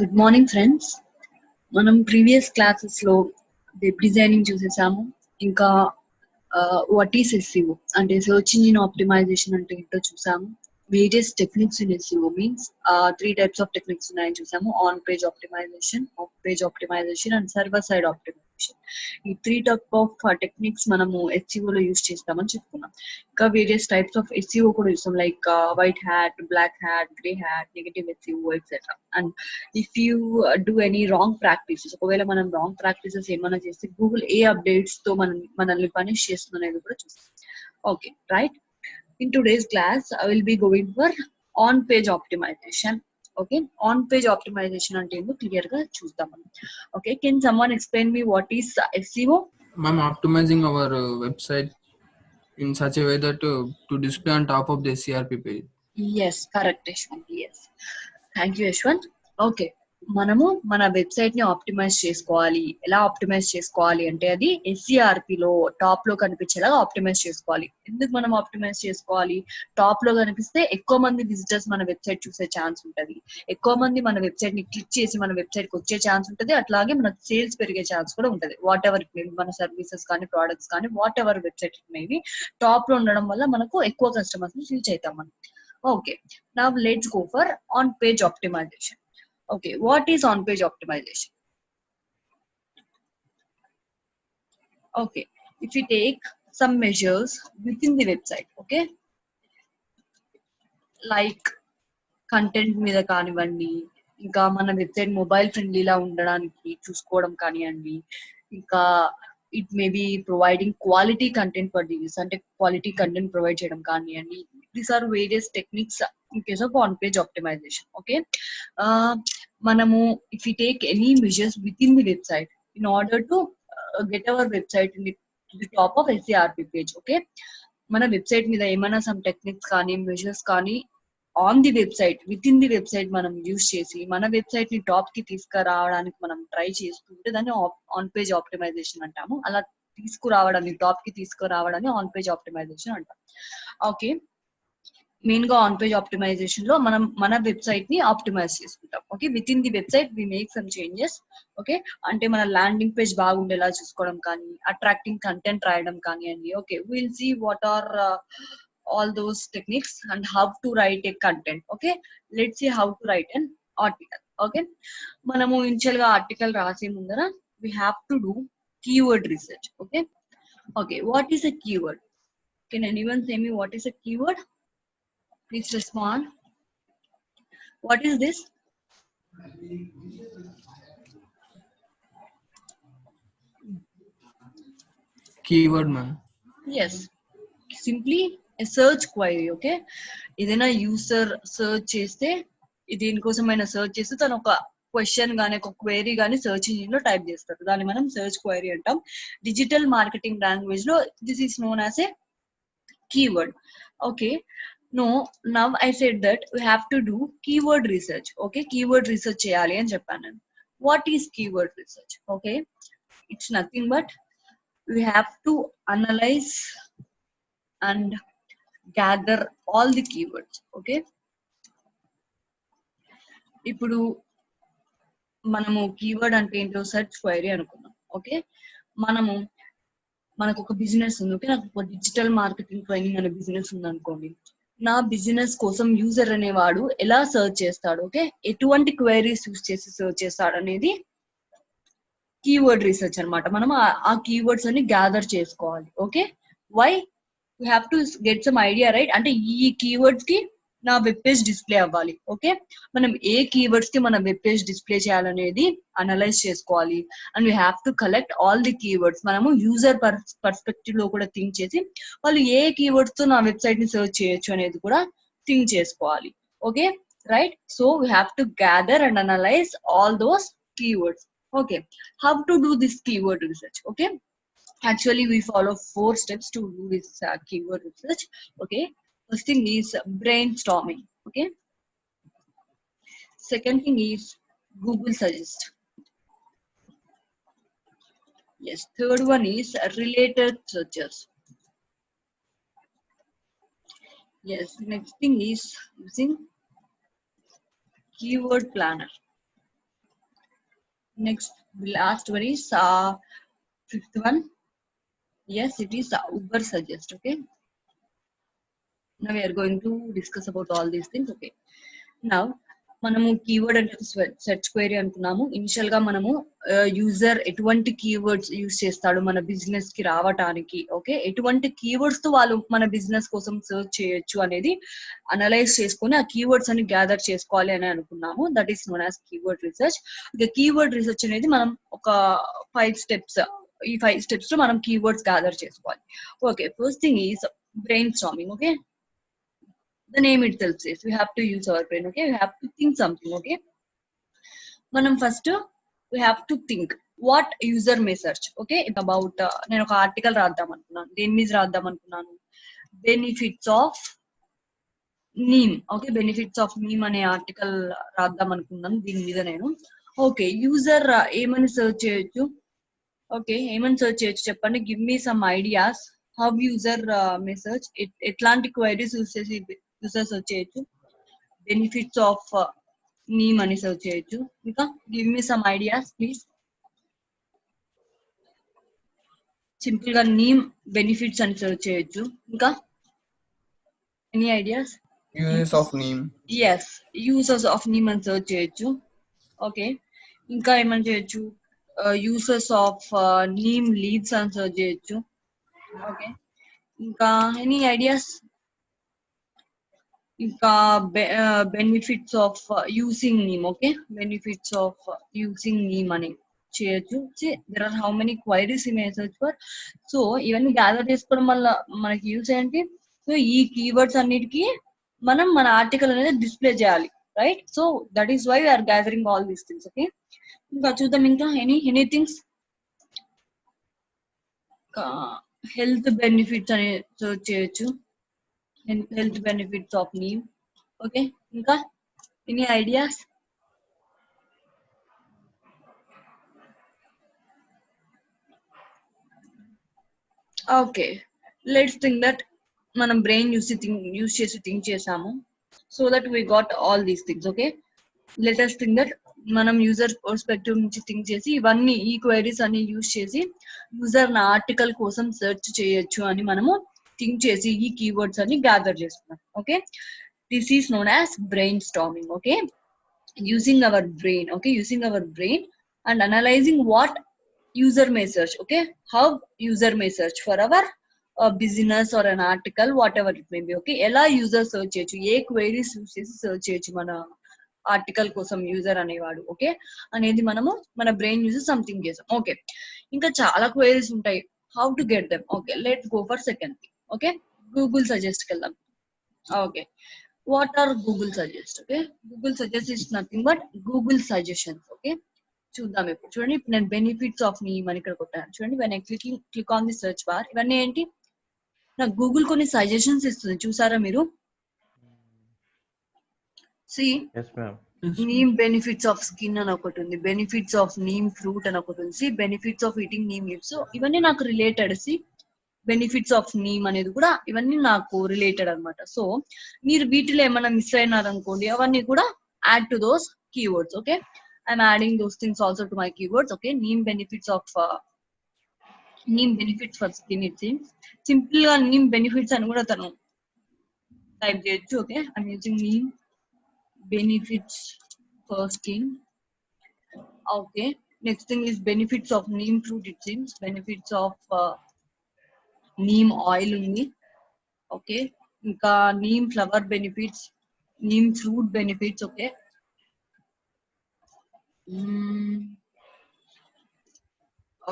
Good morning friends. మనం previous క్లాసెస్లో web designing చూసేసాము. ఇంకా వాట్ ఈస్ ఎస్ఈఓ అంటే సర్చ్ ఇంజిన్ ఆప్టిమైజేషన్ అంటే ఏంటో చూసాము. Various techniques in SEO means 3 types of techniques ఉన్నాయని చూసాము. On page optimisation, off page optimisation and server side optimisation. ఈ 3 types ఆఫ్ టెక్నిక్స్ మనము ఎస్ఈఓలో యూస్ చేస్తామని చెప్పుకున్నాం. ఇంకా వేరియస్ టైప్స్ ఆఫ్ ఎస్ఈఓ కూడా చూస్తాం, like white hat, black hat, grey hat, negative SEO etcetera. And if you do any wrong practices, ఒకవేళ మనం wrong practices ఏమైనా చేస్తే గూగుల్ ఏ అప్డేట్స్ తో మనల్ని పనిష్ చేస్తుంది అనేది కూడా చూస్తాం. Okay, right. In today's class, I will be going for on-page optimization. Okay, on-page optimization అంటే ఏంటో క్లియర్ గా చూద్దాం. Okay, can someone explain me what is SEO? Ma'am, optimizing our website in such a way that to display on top of the CRP page. Yes, correct, Yashwant. Yes, thank you, Yashwant. Okay, మనము మన website ని optimise చేసుకోవాలి. ఎలా optimise చేసుకోవాలి అంటే అది SERP లో top లో కనిపించేలాగా ఆప్టిమైజ్ చేసుకోవాలి. ఎందుకు మనం ఆప్టిమైజ్ చేసుకోవాలి? టాప్ లో కనిపిస్తే ఎక్కువ మంది విజిటర్స్ మన వెబ్సైట్ చూసే ఛాన్స్ ఉంటది, ఎక్కువ మంది మన వెబ్సైట్ ని క్లిక్ చేసి మన వెబ్సైట్ కి వచ్చే ఛాన్స్ ఉంటది. అట్లాగే మనకు సేల్స్ పెరిగే ఛాన్స్ కూడా ఉంటది. వాట్ ఎవర్ ఇట్ మేబీ, మన సర్వీసెస్ కానీ ప్రోడక్ట్స్ కానీ what ever website it maybe top లో ఉండడం వల్ల మనకు ఎక్కువ కస్టమర్స్ ని రీచ్ అవుతాం మనం. Okay, now let's go for on-page optimization. Okay, what is on-page optimization? Okay, if we take some measures within the website, okay, like content మీద కానివ్వండి, ఇంకా మన వెబ్సైట్ మొబైల్ ఫ్రెండ్లీలా ఉండడానికి చూసుకోవడం కానివ్వండి, ఇంకా it may be providing quality content for the users, అంటే quality content provide చేయడం కానివ్వండి. These are various techniques in case of on page optimisation. Okay, మనము if you take any measures within the website in order to get our website in the top of SERP page. Okay, మన వెబ్సైట్ మీద ఏమైనా some techniques కానీ measures కానీ on the website, within the website మనం use చేసి మన website ని టాప్ కి తీసుకురావడానికి మనం ట్రై చేస్తుంటే దాన్ని ఆన్ పేజ్ ఆప్టిమైజేషన్ అంటాము. అలా తీసుకురావడాన్ని, టాప్ కి తీసుకురావడాన్ని ఆన్ పేజ్ ఆప్టిమైజేషన్ అంటాం. ఓకే, మెయిన్ గా ఆన్ పేజ్ ఆప్టిమైజేషన్ లో మనం మన వెబ్సైట్ ని ఆప్టిమైజ్ చేసుకుంటాం. Okay, within the website we make some changes. Okay, అంటే మన ల్యాండింగ్ పేజ్ బాగుండేలా చూసుకోవడం కానీ, అట్రాక్టింగ్ కంటెంట్ రాయడం కానివ్వండి. Okay, will see what are all those techniques and how to write a content. Okay, let's see how to write an article. Okay, మనము initial గా article రాసే ముందర we have to do keyword research. Okay, okay, what is a keyword? Can anyone say me what is a keyword? Please respond. What is this? Keyword, ma'am. Yes, simply a search query. Okay, ఏదైనా user search చేస్తే, దేనికోసమైనా search చేస్తే తను ఒక question గానీ ఒక query గానీ search engine లో type చేస్తారు. దాన్ని మనం సర్చ్ క్వైరీ అంటాం. డిజిటల్ మార్కెటింగ్ లాంగ్వేజ్ లో this is known as a keyword. Okay, no, now I said that we have to do keyword research. Okay, keyword research చేయాలి అని చెప్పాను. What is keyword research? Okay, it's nothing but we have to analyze and gather all the keywords. Okay, ఇప్పుడు మనము keyword అంటే ఏంటో search query అనుకున్నాం. Okay, మనకు ఒక బిజినెస్ ఉంది. ఓకే, నాకు ఒక డిజిటల్ మార్కెటింగ్ ట్రైనింగ్ అనే బిజినెస్ ఉంది అనుకోండి. నా బిజినెస్ కోసం యూజర్ అనేవాడు ఎలా సర్చ్ చేస్తాడు, ఓకే, ఎటువంటి క్వైరీస్ యూజ్ చేసి సర్చ్ చేస్తాడు అనేది కీవర్డ్ రీసెర్చ్ అనమాట. మనం ఆ కీవర్డ్స్ అన్ని గ్యాదర్ చేసుకోవాలి. Okay, why we have to get some idea, right? అంటే ఈ కీవర్డ్స్ కి నా వెబ్ పేజ్ డిస్ప్లే అవ్వాలి. ఓకే, మనం ఏ కీవర్డ్స్ కి మన వెబ్ పేజ్ డిస్ప్లే చేయాలనేది అనలైజ్ చేసుకోవాలి. And we have to collect all the keywords. మనము యూజర్ పర్స్పెక్టివ్ లో కూడా థింక్ చేసి వాళ్ళు ఏ కీవర్డ్స్ తో నా వెబ్సైట్ ని సర్చ్ చేయొచ్చు అనేది కూడా థింక్ చేసుకోవాలి. Okay, right? So we have to gather and analyse all those keywords. Okay, how to do this keyword research? Okay, actually we follow 4 steps to do this keyword research. Okay, first thing is brainstorming. Okay, second thing is Google suggest. Yes, third one is related searches. Yes, next thing is using keyword planner. Next, last one is fifth one. Yes, it is Uber suggest. Okay. Now we are going to discuss about all these things. Okay. Now మనము keyword అంటే search query అనుకున్నాము. Initial గా మనము user ఎటువంటి keywords use చేస్తాడు మన business కి రావటానికి, ఓకే, ఎటువంటి కీవర్డ్స్ తో వాళ్ళు మన బిజినెస్ కోసం సర్చ్ చేయొచ్చు అనేది అనలైజ్ చేసుకొని ఆ కీవర్డ్స్ అని గ్యాదర్ చేసుకోవాలి అని అనుకున్నాము. That is known as keyword research. ఇక కీవర్డ్ రీసెర్చ్ అనేది మనం ఒక 5 స్టెప్స్, ఈ 5 స్టెప్స్ లో మనం కీవర్డ్స్ గ్యాదర్ చేసుకోవాలి. Okay, first thing is brain storming. Okay, the name itself says we have to use our brain. Okay, we have to think something. Okay, manam first we have to think what user may search. Okay, about నేను ఒక article రాద్దాం అనుకున్నాను. దేని మీద రాద్దాం అనుకున్నాను? Benefits of neem. Okay, benefits of neem అనే article రాద్దాం అనుకున్నాను దీని మీద నేను. ఓకే, యూజర్ ఏమని సర్చ్ చేయొచ్చు? ఓకే, ఏమని సర్చ్ చేయొచ్చు చెప్పండి. Give me some ideas how user may search. ఎట్లాంటి క్వైరీస్ యూజ్ చేసి యూజర్ సర్చ్ చేయొచ్చు? బెనిఫిట్స్ ఆఫ్ నీమ్ అని సర్చ్ చేయొచ్చు. ఇంకా give me some ideas please. Simple గా నీమ్ బెనిఫిట్స్ అని సర్చ్ చేయొచ్చు. ఇంకా any ideas? Uses of name. Yes, users of neem అని సర్చ్ చేయొచ్చు. ఓకే, ఇంకా ఏమని చేయొచ్చు? యూజర్స్ ఆఫ్ నీమ్ లీడ్స్ అని సర్చ్ చేయొచ్చు. ఓకే, ఇంకా ఎనీ ఐడియాస్? ఇంకా benefits of using neem. Okay, benefits of using neem అని చేయొచ్చు. There are how many queries you may search for. So ఇవన్నీ గ్యాదర్ చేసుకోవడం వల్ల మనకి యూజ్ ఏంటి? సో ఈ కీవర్డ్స్ అన్నిటికీ మనం మన ఆర్టికల్ అనేది డిస్ప్లే చేయాలి, right? So that is why we're gathering all these things. Okay, ఇంకా చూద్దాం. ఇంకా ఎనీ థింగ్స్? హెల్త్ బెనిఫిట్స్ అని సెర్చ్ చేయొచ్చు. Health benefits of neem. Okay, ఇంకా any ideas? Okay, let's think that మనం బ్రెయిన్ యూజ్ చేసి థింక్ చేసాము. So that we got all these things. Okay, let's think that మనం యూజర్ పర్స్పెక్టివ్ నుంచి think చేసి ఇవన్నీ ఈ క్వైరీస్ అన్ని యూజ్ చేసి యూజర్ నా ఆర్టికల్ కోసం సెర్చ్ చేయొచ్చు అని మనము థింక్ చేసి ఈ కీవర్డ్స్ అన్ని గ్యాదర్ చేస్తున్నాం. Okay, this is known as brain storming. Okay, using our brain. Okay, using our brain and analyzing what user may search. Okay, how user may search for our business or an article, whatever it may be. Okay, ఎలా user search చేయొచ్చు, ఏ queries use చేసి search చేయొచ్చు మన article కోసం user అనేవాడు, okay, అనేది మనము మన బ్రెయిన్ యూజ్ సంథింగ్ చేసాం. ఓకే, ఇంకా చాలా క్వైరీస్ ఉంటాయి. How to get them? Okay, let's go for second thing. Okay, Google సజెస్ట్కి వెళ్దాం. Okay, what are Google suggest? Okay, Google suggest is nothing but Google suggestions. Okay, చూద్దాం. ఇప్పుడు చూడండి, ఇప్పుడు నేను బెనిఫిట్స్ ఆఫ్ నీమ్ అని ఇక్కడ కొట్టాను. చూడండి, when I click on the search bar, ఇవన్నీ ఏంటి? నాకు గూగుల్ కొన్ని సజెషన్స్ ఇస్తుంది, చూసారా మీరు? See, Yes, ma'am. Neem benefits of skin అని ఒకటి ఉంది, బెనిఫిట్స్ ఆఫ్ నీమ్ ఫ్రూట్ అని ఒకటి ఉంది, benefits of eating neem leaves. So ఇవన్నీ నాకు రిలేటెడ్. బెనిఫిట్స్ ఆఫ్ నీమ్ అనేది కూడా ఇవన్నీ నాకు రిలేటెడ్ అనమాట. సో మీరు వీటిలో ఏమైనా మిస్ అయినారనుకోండి, అవన్నీ కూడా add to those keywords. Okay, I'm adding those things also to my keywords. Okay, neem benefits for skin. It seems simple గా నీమ్ బెనిఫిట్స్ అని కూడా తను టైప్ చేయొచ్చు. Okay, I'm using neem benefits for skin. Okay, next thing is benefits of neem fruit. It seems benefits of neem oil ఉంది. Okay, ఇంకా neem flower benefits, neem fruit benefits. Okay,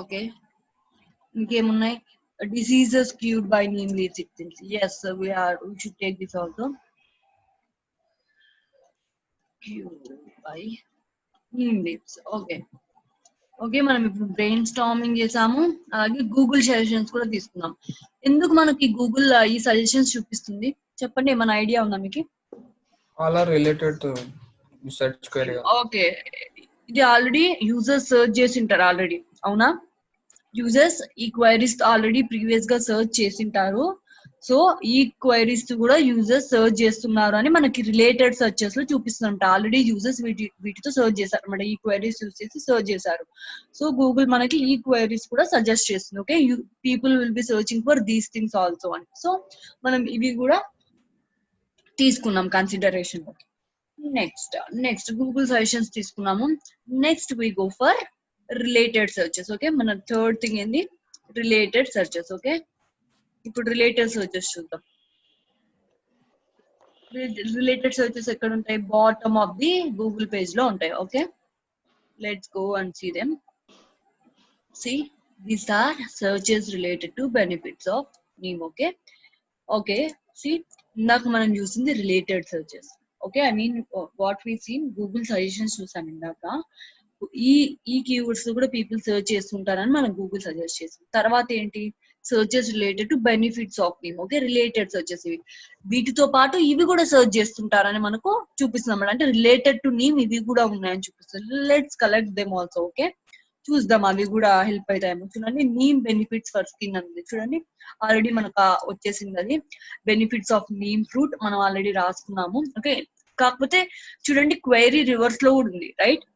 okay, ఇంకేమున్నాయి? Diseases cured by neem leaves. It things. Yes, we should take this also. Cured by neem leaves. Okay, okay, మనం ఇప్పుడు brain storming చేసాము, అలాగే Google suggestions కూడా తీసుకున్నాం. ఎందుకు మనకి గూగుల్ ఈ సజెషన్స్ చూపిస్తుంది చెప్పండి, ఏమైనా ఐడియా ఉందా మీకు? All are related to search query. Okay, ఇది ఆల్రెడీ యూజర్స్ సర్చ్ చేసి ఉంటారు ఆల్రెడీ, అవునా? యూజర్స్ ఈ క్వైరీస్ ఆల్రెడీ ప్రీవియస్ గా సర్చ్ చేసి ఉంటారు. సో ఈ క్వైరీస్ కూడా యూజర్స్ సర్చ్ చేస్తున్నారు అని మనకి రిలేటెడ్ సర్చెస్ లో చూపిస్తుంట. ఆల్రెడీ యూజర్స్ వీటితో సర్చ్ చేశారు అనమాట. ఈ క్వైరీస్ యూజ్ చేసి సర్చ్ చేశారు. సో గూగుల్ మనకి ఈ క్వైరీస్ కూడా సజెస్ట్ చేస్తుంది. Okay, people will be searching for these things also అని. సో మనం ఇవి కూడా తీసుకున్నాం కన్సిడరేషన్. నెక్స్ట్ గూగుల్ సజెషన్స్ తీసుకున్నాము. Next we go for related searches. Okay, మన థర్డ్ థింగ్ ఏంది, రిలేటెడ్ సర్చెస్. ఓకే, ఇప్పుడు రిలేటెడ్ సర్చెస్ చూద్దాం. రిలేటెడ్ సర్చెస్ ఎక్కడ ఉంటాయి? Bottom of the Google page లో ఉంటాయి. Okay, let's go and see them. See, these are searches related to benefits of neem. Okay, see, ఇందాక మనం చూసింది related searches. Okay, I mean what we seen Google suggestions చూసాం ఇందాక. ఈ ఈ keywords కూడా పీపుల్ సర్చ్ చేస్తుంటారని మనం గూగుల్ సజెస్ట్ చేసింది. తర్వాత ఏంటి, searches related to benefits of neem. Okay, related searches ఇవి. వీటితో పాటు ఇవి కూడా సర్చ్ చేస్తుంటారని మనకు చూపిస్తుంది అన్నమాట. అంటే రిలేటెడ్ టు నేమ్ ఇవి కూడా ఉన్నాయని చూపిస్తుంది. Let's collect them also. Okay, చూద్దాం అవి కూడా హెల్ప్ అవుతాయేమో. చూడండి, నీమ్ బెనిఫిట్స్ ఫర్ స్కిన్ అనేది చూడండి, ఆల్రెడీ మనకు వచ్చేసింది అది. బెనిఫిట్స్ ఆఫ్ నీమ్ ఫ్రూట్ మనం ఆల్రెడీ రాసుకున్నాము. ఓకే, కాకపోతే చూడండి క్వైరీ రివర్స్ లో కూడా ఉంది, రైట్?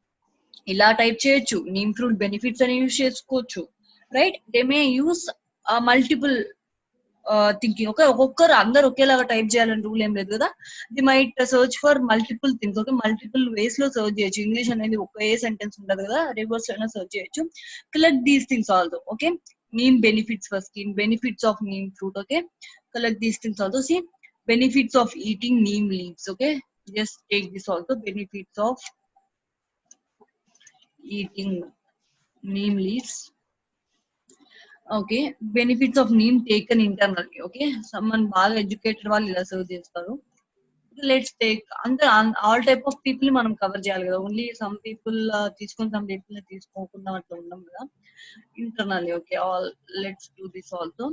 ఇలా టైప్ చేయొచ్చు, నీమ్ ఫ్రూట్ బెనిఫిట్స్ అని యూజ్ చేసుకోవచ్చు, right? They may use multiple thinking. Okay, ఒక్కొక్కరు అందరు ఒకేలాగా టైప్ చేయాలని రూల్ ఏం లేదు కదా. The might search for multiple things. Okay, multiple ways లో సర్చ్ చేయొచ్చు. ఇంగ్లీష్ అనేది ఒకే సెంటెన్స్ ఉండదు కదా, రివర్స్ అయినా సర్చ్ చేయొచ్చు. Collect these things also. Okay, neem benefits for skin, benefits of neem fruit. Okay, collect these things also. See, benefits of eating neem leaves. Okay, just take this also, benefits of eating neem leaves. Okay, benefits of neem taken internally. Okay, సమ్మన్ బాగా educated వాళ్ళు ఇలా serve చేస్తారు. Let's take అంటే all type of people మనం cover చేయాలి కదా. Only some people తీసుకొని సమ్ పీపుల్ తీసుకోకుండా అట్లా ఉన్నాం కదా internally. Okay, all let's do this also.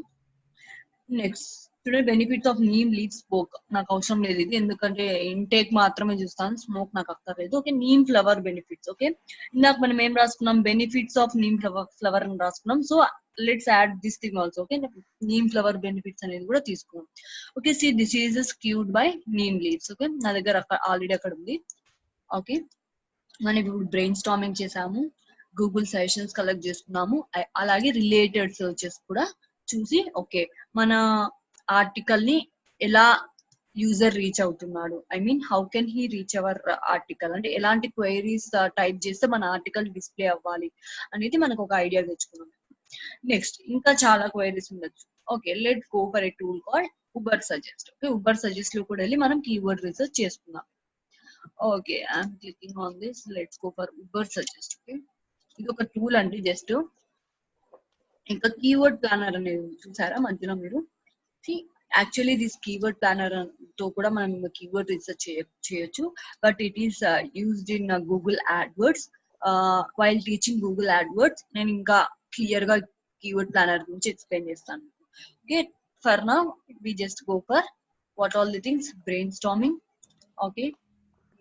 Next చూడండి, benefits of neem leave smoke. నాకు అవసరం లేదు ఇది, ఎందుకంటే ఇంటేక్ మాత్రమే చూస్తాను, స్మోక్ నాకు అక్కర్లేదు. Okay, neem flower benefits. Okay, ఇందాక మనం ఏం రాసుకున్నాం, బెనిఫిట్స్ ఆఫ్ నీమ్ ఫ్లవర్ అని రాసుకున్నాం. So let's add this thing also. Okay, neem flower benefits అనేది కూడా తీసుకున్నాం. Okay, see this is skewed by neem leaves. Okay, నా దగ్గర ఆల్రెడీ అక్కడ ఉంది. ఓకే, మనం ఇప్పుడు బ్రెయిన్ స్టార్మింగ్ చేసాము, గూగుల్ సజెషన్స్ కలెక్ట్ చేసుకున్నాము, అలాగే రిలేటెడ్ సర్చెస్ కూడా చూసి, ఓకే, మన ఆర్టికల్ ని ఎలా యూజర్ రీచ్ అవుతున్నాడు, I mean how can he reach our article, అంటే ఎలాంటి క్వైరీస్ టైప్ చేస్తే మన ఆర్టికల్ డిస్ప్లే అవ్వాలి అనేది మనకు ఒక ఐడియా తెచ్చుకున్నాం. నెక్స్ట్ ఇంకా చాలా క్వైరీస్ ఉండొచ్చు. Okay, let go for a tool called Uber suggest. Okay, Ubersuggest లో కూడా వెళ్ళి మనం కీవర్డ్ రీసెర్చ్ చేసుకుందాం. Okay, I'm clicking on this. Let's go for Uber suggest. Okay, ఇది ఒక టూల్ అండి జస్ట్. ఇంకా కీవర్డ్ ప్లానర్ అనేది చూసారా మధ్యలో మీరు? యాక్చువల్లీ దిస్ కీవర్డ్ ప్లానర్ తో కూడా మనం కీవర్డ్ రీసెర్చ్ చేయొచ్చు, but it is used in Google AdWords. While teaching Google AdWords నేను ఇంకా క్లియర్ గా కీవర్డ్ ప్లానర్ గురించి ఎక్స్ప్లెయిన్ చేస్తాను. Okay, for now we just go for what all the things, brainstorming. Okay,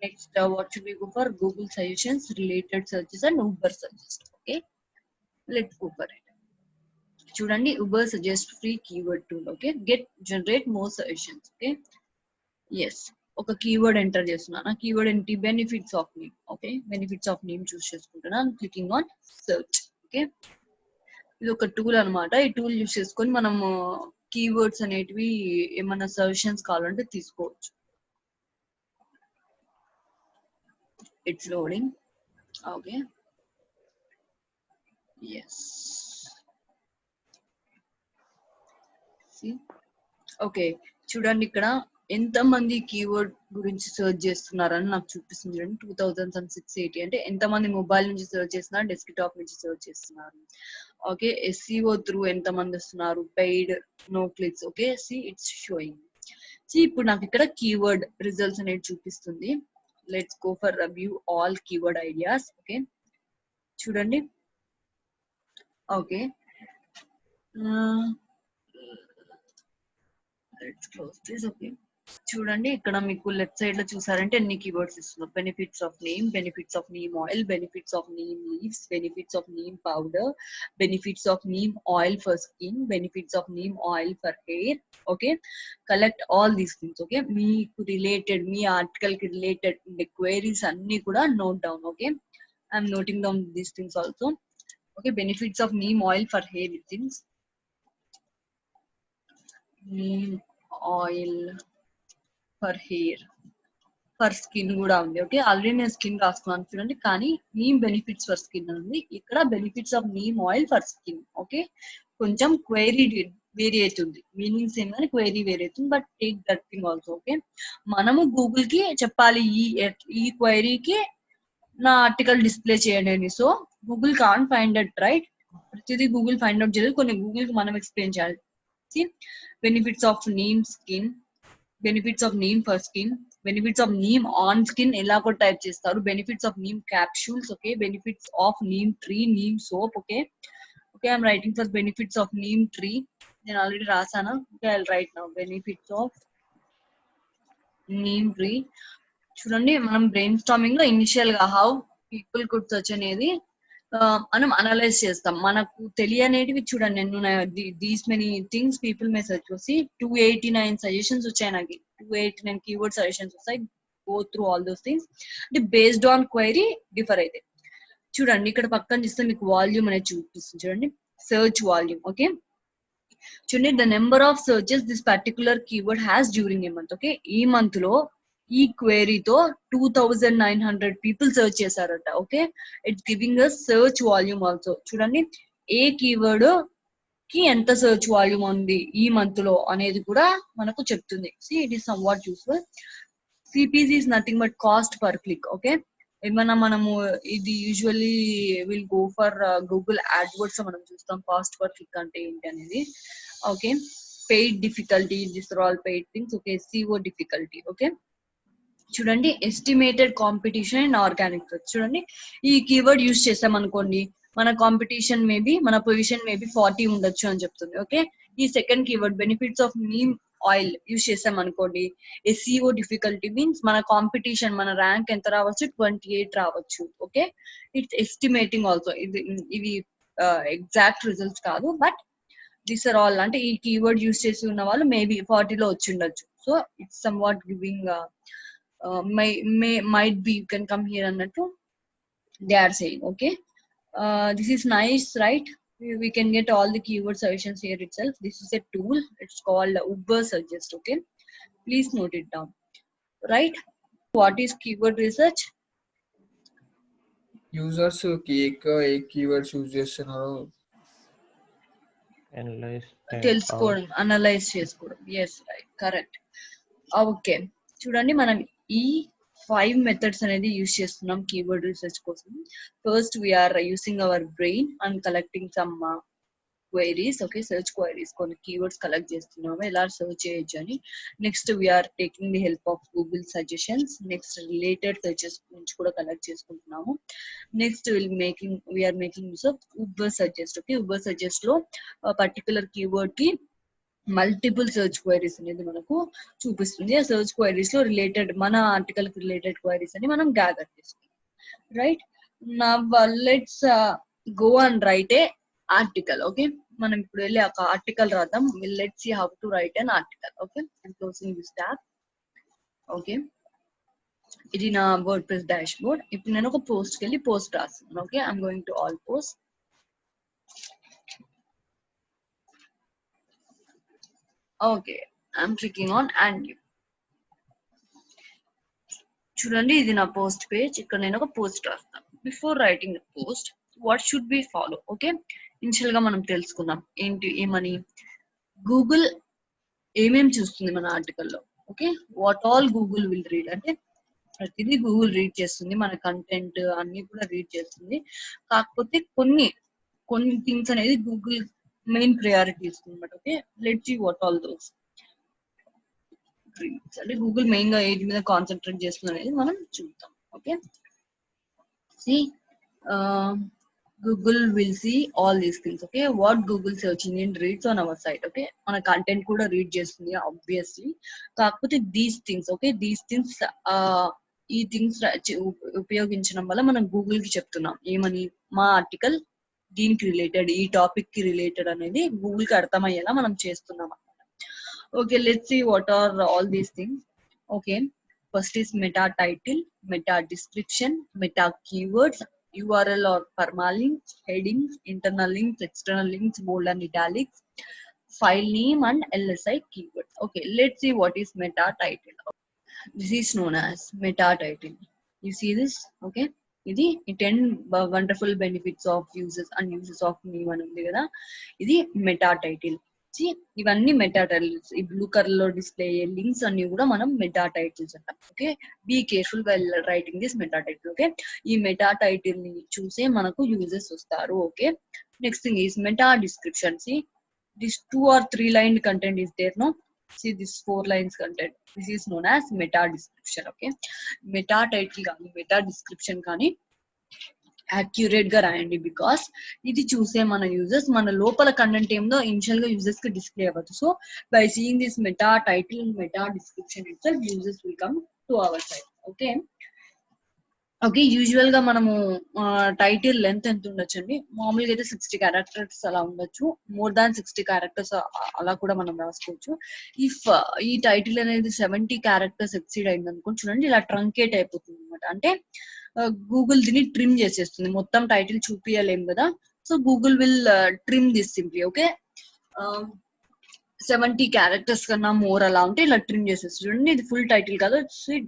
next what should we go for? Google suggestions, related searches and Uber suggest. Okay, let's go for it. చూడండి, Uber suggest free keyword tool. Okay, get generate more suggestions. Okay, yes, ఒక keyword enter చేస్తున్నాను. Keyword ఏంటి? Benefits of neem. Okay, benefits of neem choose చేసుకుంటున్నాను, clicking on search. Okay, ఇది ఒక tool అన్నమాట. ఈ tool use చేసుకొని మనము కీవర్డ్స్ అనేటివి ఏమైనా సజెషన్స్ కావాలంటే తీసుకోవచ్చు. It's loading. Okay, yes. See, okay, చూడండి ఇక్కడ ఎంత మంది కీవర్డ్ గురించి సర్చ్ చేస్తున్నారని నాకు చూపిస్తుంది. చూడండి, 2680. అంటే ఎంత మంది మొబైల్ నుంచి సర్చ్ చేస్తున్నారు, డెస్క్టాప్ నుంచి సర్చ్ చేస్తున్నారు. ఓకే, ఎస్ఈఓ త్రూ ఎంత మంది వస్తున్నారు, paid, no clicks. Okay, see it's showing. See ఇప్పుడు నాకు ఇక్కడ కీవర్డ్ రిజల్ట్స్ అనేది చూపిస్తుంది. Let's go for view all keyword ideas. Okay, చూడండి. Okay, let's close this. Okay, చూడండి ఇక్కడ మీకు లెఫ్ట్ సైడ్ లో చూసారంటే ఎన్ని కీవర్డ్స్ ఇస్తున్నారు. Benefits of neem oil, benefits of neem leaves, benefits of neem powder, benefits of neem oil for skin, benefits of neem oil for hair. Okay, collect all these things. Okay, మీకు related, మీ article కి related ఉండే queries అన్ని కూడా note down. Okay, I'm noting down these things also. Okay, benefits of neem oil for hair things, neem oil for hair, for skin కూడా ఉంది. Okay, already నేను skin రాసుకున్నాను చూడండి, కానీ నీమ్ బెనిఫిట్స్ ఫర్ స్కిన్ ఉంది, ఇక్కడ benefits of neem oil for skin. Okay, కొంచెం query vary అవుతుంది, మీనింగ్ సేమ్ కానీ క్వైరీ వేరీ అవుతుంది, but take that thing also. Okay, మనము గూగుల్ కి చెప్పాలి ఈ క్వైరీకి నా ఆర్టికల్ డిస్ప్లే చేయండి అని. So Google can find that, right? ప్రతిదీ గూగుల్ ఫైండ్ అవుట్ చేయాలి, కొన్ని గూగుల్ కి మనం ఎక్స్ప్లెయిన్ చేయాలి. Benefits of neem skin, benefits of neem for skin, benefits of neem on skin ఎలా కూడా టైప్ చేస్తారు, benefits of neem capsules. Okay, benefits of neem tree, neem soap. Okay, okay, I'm writing for benefits of neem tree, నేను already రాసాను. Okay, I right now benefits of neem tree. చూడండి, మనం brain storming లో initial గా how people could search అనేది మనం analyse చేస్తాం. మనకు తెలియనేటివి చూడండి, నేను these many things people may search వచ్చి 289 సజెషన్స్ వచ్చాయి నాకు, 289 కీవర్డ్ సజెషన్స్ వస్తాయి. Go through all those things, అంటే బేస్డ్ ఆన్ క్వైరీ డిఫర్ అయితే. చూడండి ఇక్కడ పక్కన చూస్తే మీకు వాల్యూమ్ అనేది చూపిస్తుంది, చూడండి సర్చ్ వాల్యూమ్. ఓకే, చూడండి the number of searches this particular keyword has during a month. Okay, ఈ మంత్ లో ఈ క్వైరీతో 2900 పీపుల్ సర్చ్ చేశారట. Okay, it's giving a search volume also. చూడండి ఏ కీవర్డ్ కి ఎంత సర్చ్ వాల్యూమ్ ఉంది ఈ మంత్ లో అనేది కూడా మనకు చెప్తుంది. It is somewhat useful. CPC is nothing but cost per click. Okay, ఏమన్నా మనము ఇది usually will go for Google AdWords మనం చూస్తాం కాస్ట్ పర్ క్లిక్ అంటే ఏంటి అనేది. Okay, paid difficulty, this are all paid things. Okay, SEO difficulty. Okay, చూడండి estimated competition and organic search. చూడండి ఈ కీవర్డ్ యూజ్ చేసాం అనుకోండి, మన కాంపిటీషన్ మేబీ, మన పొజిషన్ మేబీ 40 ఉండొచ్చు అని చెప్తుంది. ఓకే, ఈ second keyword benefits of neem oil use చేసాం అనుకోండి, ఎస్ఈఓ డిఫికల్టీ మీన్స్ మన కాంపిటీషన్, మన ర్యాంక్ ఎంత రావచ్చు, 28 రావచ్చు. Okay, it's estimating also. ఇవి ఎగ్జాక్ట్ రిజల్ట్స్ కాదు, బట్ దిస్ ఆర్ ఆల్, అంటే ఈ కీవర్డ్ యూజ్ చేసి ఉన్న వాళ్ళు మేబీ 40 లో వచ్చి ఉండొచ్చు. So it's some what giving might be, you can come here అన్నట్టు they are saying. Okay, this is nice, right? We can get all the keyword suggestions here itself. This is a tool, it's called Uber Suggest. Okay, please note it down, right? What is keyword research? Users ఏ keywords use చేస్తున్నారో Analyze and తెలుసుకోవడం, analyse చేసుకోవడం. Yes, right, correct. Okay, చూడండి మనం ఈ 5 methods అనేది use చేస్తున్నాం keyword research కోసం. First we're using our brain and collecting some queries. Okay, search queries, కొన్ని కీవర్డ్స్ కలెక్ట్ చేస్తున్నాము ఎలా సెర్చ్ చేయొచ్చు అని. Next we're taking the help of Google suggestions. Next related searches నుంచి కూడా కలెక్ట్ చేసుకుంటున్నాము. Next we're making use of Uber suggest. Okay, Ubersuggest లో particular keyword కి మల్టిపుల్ సెర్చ్ క్వైరీస్ అనేది మనకు చూపిస్తుంది. ఆ సెర్చ్ క్వైరీస్ లో రిలేటెడ్, మన ఆర్టికల్ కి రిలేటెడ్ క్వైరీస్ అని మనం గ్యాదర్ చేసుకుంటాం, right? Now let's go and write a article. Okay, మనం ఇప్పుడు వెళ్ళి ఒక ఆర్టికల్ రాద్దాం. Let's see how to write an article. Okay, I'm closing this tab. Okay, ఇది నా వర్డ్ ప్రెస్ డాష్ బోర్డ్. ఇప్పుడు నేను ఒక పోస్ట్ కి వెళ్ళి పోస్ట్ రాస్తాను. Okay, I'm going to all post. Okay, I'm clicking on and new. చూడండి ఇది నా పోస్ట్ పేజ్. ఇక్కడ నేను ఒక పోస్ట్ రాస్తాను. Before writing post what should be follow? Okay, initial గా మనం తెలుసుకుందాం ఏంటి ఏమని. గూగుల్ ఏమేమి చూస్తుంది మన ఆర్టికల్లో? Okay, what all Google will read, అంటే ప్రతిదీ గూగుల్ రీడ్ చేస్తుంది, మన కంటెంట్ అన్ని కూడా రీడ్ చేస్తుంది. కాకపోతే కొన్ని థింగ్స్ అనేది గూగుల్ మెయిన్ ప్రయారిటీ ఇస్తుంది అనమాట. Okay, let's see what all those. అంటే గూగుల్ మెయిన్ గా ఏది మీద కాన్సన్ట్రేట్ చేస్తుంది అనేది మనం చూద్దాం. Okay, see Google will see all these things. Okay, what Google search engine reads on our site. Okay, మన కంటెంట్ కూడా రీడ్ చేస్తుంది ఆబ్వియస్లీ. కాకపోతే these things, okay, these things ఈ థింగ్స్ ఉపయోగించడం వల్ల మనం గూగుల్ కి చెప్తున్నాం ఏమని, మా ఆర్టికల్ దీనికి రిలేటెడ్, ఈ టాపిక్ కి రిలేటెడ్ అనేది గూగుల్ కి అర్థమయ్యేలా మనం చేస్తున్నాం అన్నమాట. Okay, let's see what are all these things. Okay, first is meta title, meta description, meta keywords, URL or permalinks, headings, internal links, external links, bold and italics, file name and LSI keywords. Okay, let's see what is meta title. This is known as meta title. You see this? Okay, ఇది 10 wonderful benefits of uses and uses of name అని ఉంది కదా, ఇది meta title. ఇవన్నీ meta titles. ఈ blue colour లో display అయ్యే links అన్ని కూడా మనం మెటా టైటిల్స్ అంటాం. Okay, be careful while writing this meta title. Okay, ఈ మెటా టైటిల్ ని చూసే మనకు యూజర్స్ వస్తారు. Okay, next thing is meta description. See this 2 or 3 line content is there, no? See this 4 lines content, this is known as meta description. Okay, meta title కానీ meta description కానీ accurate గా రాయండి, because ఇది చూసే మన users మన లోపల content ఏందో ఇనిషియల్ గా యూజర్స్ కి డిస్ప్లే అవ్వచ్చు. So by seeing this meta title and meta description itself users will come to our site. Okay, okay, usual గా మనము టైటిల్ లెంత్ ఎంత ఉండొచ్చండి, మామూలుగా అయితే 60 క్యారెక్టర్స్ అలా ఉండొచ్చు. మోర్ దాన్ 60 క్యారెక్టర్స్ అలా కూడా మనం రాసుకోవచ్చు. ఇఫ్ ఈ టైటిల్ అనేది 70 క్యారెక్టర్స్ ఎక్సీడ్ అయింది అనుకోండి, చూడండి ఇలా ట్రంకేట్ అయిపోతుంది అనమాట. అంటే గూగుల్ దీన్ని ట్రిమ్ చేసేస్తుంది, మొత్తం టైటిల్ చూపియలేం కదా. So Google will trim this simply. Okay, 70 characters కన్నా మోర్ అలా ఉంటే ఇలా ట్రిమ్ చేసేసి, చూడండి ఇది ఫుల్ టైటిల్ కాదు,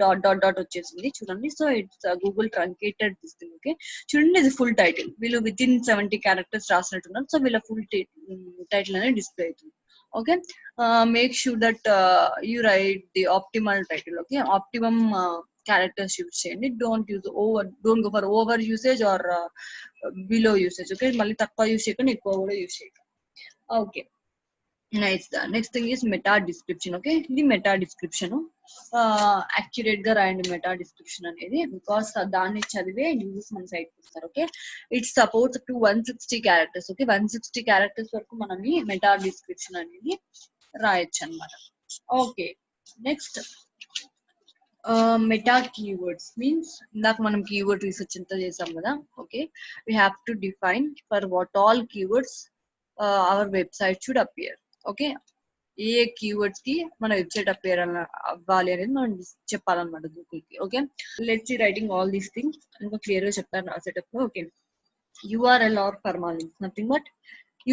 డాట్ డాట్ డాట్ వచ్చేసింది చూడండి. So it's Google truncated this thing. Okay, చూడండి ఇది ఫుల్ టైటిల్, వీళ్ళు విత్ ఇన్ 70 క్యారెక్టర్స్ రాసినట్టున్నారు. సో వీళ్ళ ఫుల్ టైటిల్ అనేది డిస్ప్లే అవుతుంది. Okay, make sure that you write the optimal title. Okay, optimum characters use చేయండి. Don't go for over usage or below usage. Okay, మళ్ళీ తక్కువ యూజ్ చేయకుండా ఎక్కువ కూడా యూజ్ చేయకండి. Okay, next thing is meta description. Okay, ఇది meta description. Accurate గా రాయండి మెటా డిస్క్రిప్షన్ అనేది, బికాస్ దాన్ని చదివే యూజర్స్ మన సైట్ వస్తారు. Okay, it's supports to 160 characters. Okay, 160 characters వరకు మనం ఈ మెటా డిస్క్రిప్షన్ అనేది రాయొచ్చు అనమాట. Okay, next meta keywords means, ఇందాక మనం కీవర్డ్ రీసెర్చ్ ఎంత చేసాం కదా. Okay, we have to define for what all keywords our website should appear. Okay, ఏ కీవర్డ్స్ కి మన వెబ్సైట్ అపియర్ అవ్వాలి అనేది మనం చెప్పాలన్నమాట గూగుల్ కి. Okay, let's writing all these things ఇంకా క్లియర్ గా చెప్తాను సెటప్ లో. Okay, URL or permalink, nothing but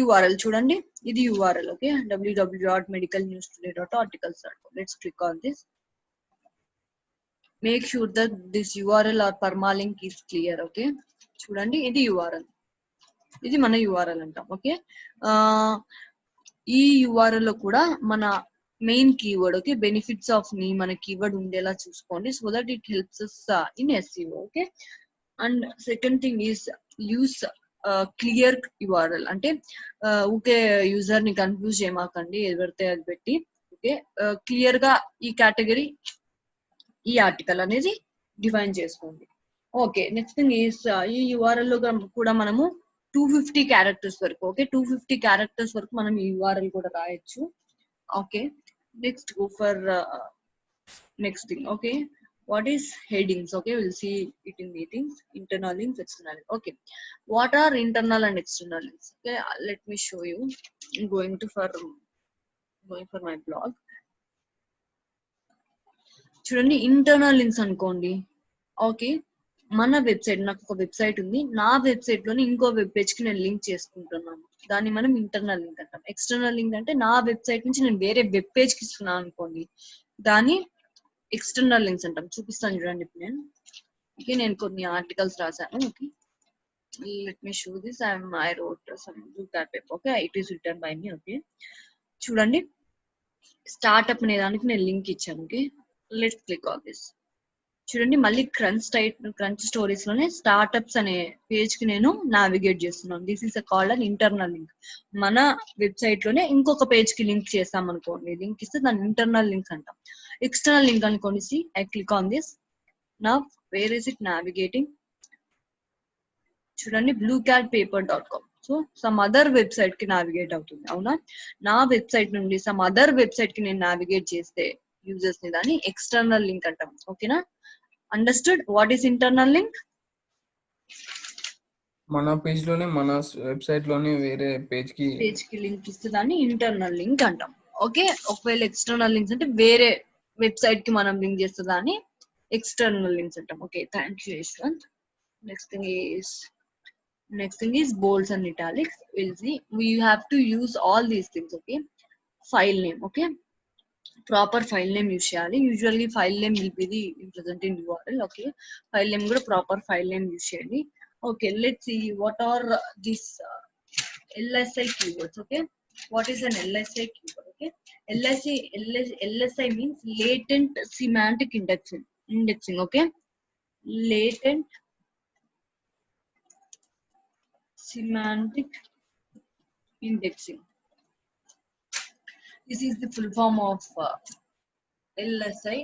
URL. చూడండి ఇది URL. Okay, www.medicalnewstoday.articles.com. Let's click on this. Make sure that this URL or permalink is clear. Okay, చూడండి ఇది URL, ఇది మన యూఆర్ఎల్ అంటాం. ఓకే, ఈ యూఆర్ఎల్ లో కూడా మన main keyword, okay, benefits of నీ మన కీవర్డ్ ఉండేలా చూసుకోండి, so that it helps us in SEO. Okay, and second thing is use clear URL. అంటే ఊకే యూజర్ ని కన్ఫ్యూజ్ చేయమాకండి ఎవరితే అది పెట్టి. ఓకే, క్లియర్ గా ఈ కేటగిరీ ఈ ఆర్టికల్ అనేది డిఫైన్ చేసుకోండి. ఓకే, నెక్స్ట్ థింగ్ ఈస్ ఈ యూఆర్ఎల్ లో కూడా మనము 250 క్యారెక్టర్స్ వరకు, ఓకే, 250 క్యారెక్టర్స్ వరకు మనం ఈ యూఆర్ఎల్ కూడా రాయొచ్చు. Okay, next go for next thing. Okay, what is headings? Okay, we'll see it in meetings. Internal links, external links. Okay, what are internal and external links? Okay, let me show you. I'm going for my blog. చూడండి internal links అనుకోండి. Okay, మన website, నాకు ఒక website ఉంది, నా website లోని ఇంకో web page కి నేను లింక్ చేసుకుంటున్నాను, దాన్ని మనం ఇంటర్నల్ లింక్ అంటాం. ఎక్స్టర్నల్ లింక్ అంటే నా వెబ్సైట్ నుంచి నేను వేరే వెబ్ పేజ్ కి ఇస్తున్నాను అనుకోండి, దాన్ని ఎక్స్టర్నల్ లింక్స్ అంటాం. చూపిస్తాను చూడండి ఇప్పుడు నేను. ఓకే, నేను కొన్ని ఆర్టికల్స్ రాశాను. Okay, let me show this. I wrote some book paper. Okay, it is written by me. Okay, చూడండి స్టార్ట్అప్ అనే దానికి నేను లింక్ ఇచ్చాను. Okay, let's click on this. చూడండి మళ్ళీ క్రంచ్ స్టోరీస్ లోనే స్టార్ట్అప్స్ అనే పేజ్ కి నేను నావిగేట్ చేస్తున్నాను. This is called an internal link. మన వెబ్సైట్ లోనే ఇంకొక పేజ్ కి లింక్ చేస్తాం అనుకోండి, లింక్ ఇస్తే దాన్ని ఇంటర్నల్ లింక్ అంటాం. ఎక్స్టర్నల్ లింక్ అనుకోండి. I click on this. Now where is it navigating? చూడండి bluecatpaper.com. So some other website కి నావిగేట్ అవుతుంది, అవునా? నా వెబ్సైట్ నుండి సమ్ అదర్ వెబ్సైట్ కి నేను నావిగేట్ చేస్తే యూజర్స్ ని దాన్ని ఎక్స్టర్నల్ లింక్ అంటాం. ఓకేనా? Understood what is internal link? మన పేజ్ లోనే మన వెబ్సైట్ లోనే వేరే పేజ్ కి లింక్ ఇస్తే దాన్ని ఇంటర్నల్ లింక్ అంటాం. ఓకే, ఒకవేళ ఎక్స్టర్నల్ లింక్స్ అంటే వేరే వెబ్సైట్ కి మనం లింక్ చేస్తే దాన్ని ఎక్స్టర్నల్ లింక్స్ అంటాం. Okay, thank you Yashwant. Next thing is bolds and italics. We'll see, we have to use all these things. Okay, file name. Okay, proper file name use cheyali. Usually file name will be the present in URL. Okay, file name kuda proper file name use cheyali. Okay, let's see what are these LSI keywords. Okay, what is an LSI keyword? Okay, LSI means latent semantic indexing. Okay, latent semantic indexing. This is the full form of LSI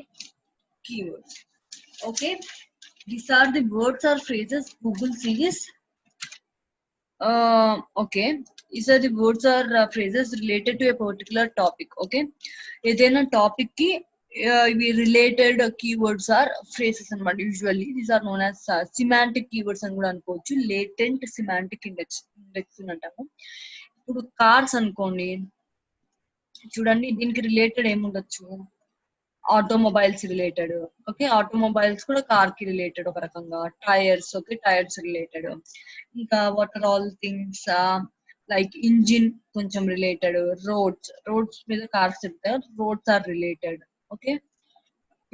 keywords. Okay, these are the words or phrases Google sees. Okay, these are the words or phrases related to a particular topic. Okay, ఏదైనా topic కి ఇవి related keywords or phrases అనమాట. Usually these are known as semantic keywords అని కూడా అనుకోవచ్చు. Latent semantic indexing అంటాము. ఇప్పుడు cars అనుకోండి, చూడండి దీనికి రిలేటెడ్ ఏముండొచ్చు? Automobiles related. ఓకే, ఆటోమొబైల్స్ కూడా కార్ కి రిలేటెడ్ ఒక రకంగా. Tyres, okay, tyres related. ఇంకా what are all things like engine కొంచెం రిలేటెడ్. రోడ్స్ మీద కార్స్ చెప్తారు, రోడ్స్ ఆర్ రిలేటెడ్. ఓకే,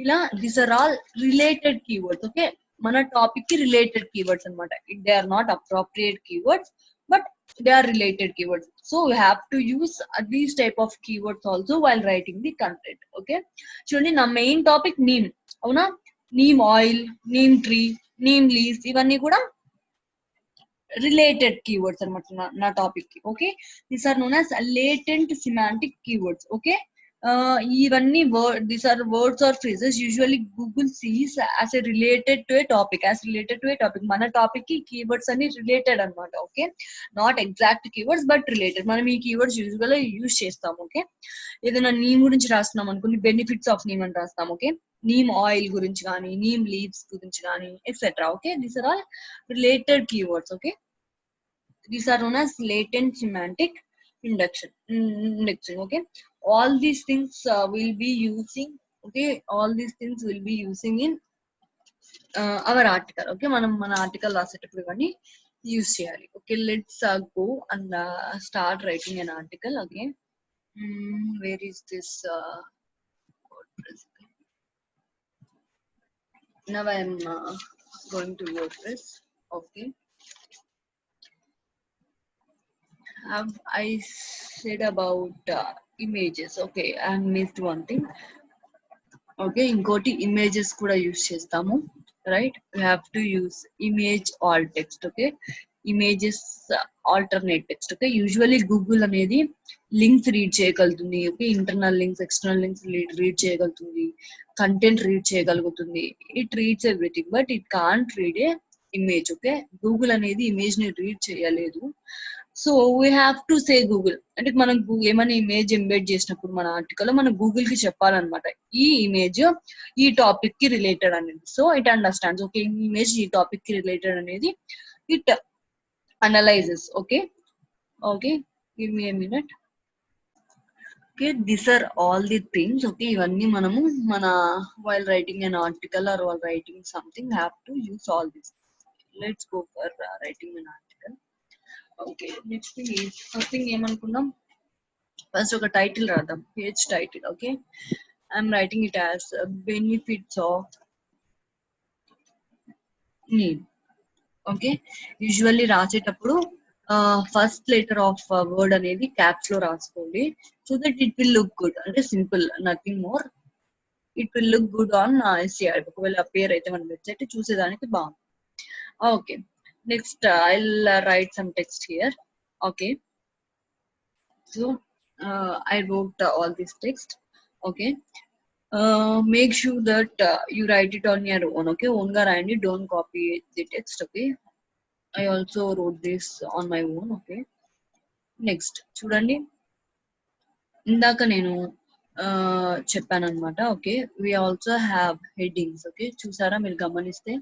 ఇలా these are all related keywords. Okay, మన టాపిక్ కి రిలేటెడ్ కీవర్డ్స్ అనమాట. They are not appropriate keywords, but they are related keywords. So we have to use these type of keywords also while writing the content. Okay, చూడండి నా main topic neem, అవునా? Neem oil, neem tree, neem leaves, ఇవన్నీ కూడా related keywords అనమాట నా topic కి. Okay, these are known as latent semantic keywords. Okay, ఇవన్నీ these are words or phrases usually Google sees as a related to a topic. మన topic కి keywords అన్ని related అనమాట. Okay, not exact keywords but related. మనం ఈ keywords usual గా use చేస్తాం. Okay, ఏదైనా నీమ్ గురించి రాస్తున్నాం అనుకోండి, బెనిఫిట్స్ ఆఫ్ నీమ్ అని రాస్తాం. ఓకే, నీమ్ ఆయిల్ గురించి కానీ, నీమ్ లీవ్స్ గురించి కానీ, etcetera. Okay, these are all related keywords. Okay, these are known as latent semantic indexing. Okay, all these things will be using. Okay, all these things will be using in our article. Okay, మనం మన article రాసేటప్పుడు ఇవన్నీ use చేయాలి. Okay, let's go and start writing an article. Okay, where is this WordPress? Now I am going to WordPress. Okay, have I said about images? Okay, I missed one thing. Okay, ఇంకోటి images కూడా use చేస్తాము, right? we have to use image alt text. Okay, images alternate text. Okay, usually Google అనేది links read చేయగలుగుతుంది. Okay, internal links, external links read చేయగలుగుతుంది, content read చేయగలుగుతుంది. It reads everything but it can't read a image. Okay, Google అనేది image ని read చేయలేదు. So we have to say Google అంటే మనం ఏమైనా ఇమేజ్ ఎంబెడ్ చేసినప్పుడు మన ఆర్టికల్ మనం గూగుల్ కి చెప్పాలన్నమాట, ఈ ఇమేజ్ ఈ టాపిక్ కి రిలేటెడ్ అనేది. So it understands. ఓకే, ఈ ఇమేజ్ ఈ టాపిక్ కి రిలేటెడ్ అనేది it analyses. Okay, okay, give me a minute. Okay, these are all the things. Okay, ఇవన్నీ మనము మన while writing an article or while writing something have to use all this. Let's go for writing an article. Okay, next thing first thing ఏమనుకున్నాం, first ఒక title రాద్దాం, page title. Okay, I'm writing it as benefits of neem. Okay, usually రాసేటప్పుడు first letter of word అనేది caps లో రాసుకోండి, so that it will look good. అంటే simple, nothing more. It will look good on SER. ఒకవేళ appear అయితే మన website చూసేదానికి బాగుంది. Okay, next I'll write some text here. Okay, so I wrote all this text. Okay, make sure that you write it on your own. Okay, own ga rayandi, don't copy the text. Okay, I also wrote this on my own. Okay, next చూడండి, ఇందాక నేను చెప్పాను అనమాట. Okay, we also have headings. Okay, చూసారా మీరు గమనిస్తే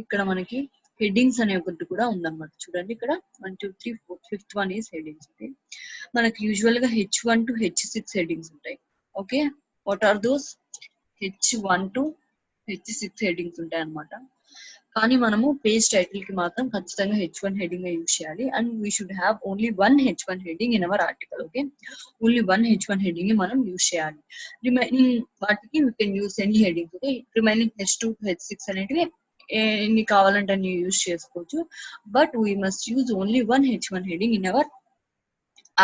ఇక్కడ మనకి హెడ్డింగ్స్ అనే ఒకటి కూడా ఉందన్నమాట. చూడండి ఇక్కడ 1 2 3 4 fifth one is headings. Okay, మనకి యూజువల్ గా H1 to H6 హెడ్డింగ్స్ ఉంటాయి. Okay, what are those? H1 to H6 headings ఉంటాయి అన్నమాట. కానీ మనము పేజ్ టైటిల్ కి మాత్రం ఖచ్చితంగా H1 హెడ్డింగ్ యూజ్ చేయాలి. And we should have only one H1 heading in our article. Okay, only one H1 heading మనం యూజ్ చేయాలి. రిమైనింగ్ వాటికి we can use any heading. Okay, remaining H2 H6 అనేటివి ఎన్ని కావాలంటే అన్ని యూజ్ చేసుకోవచ్చు. But we must use only one H1 heading in our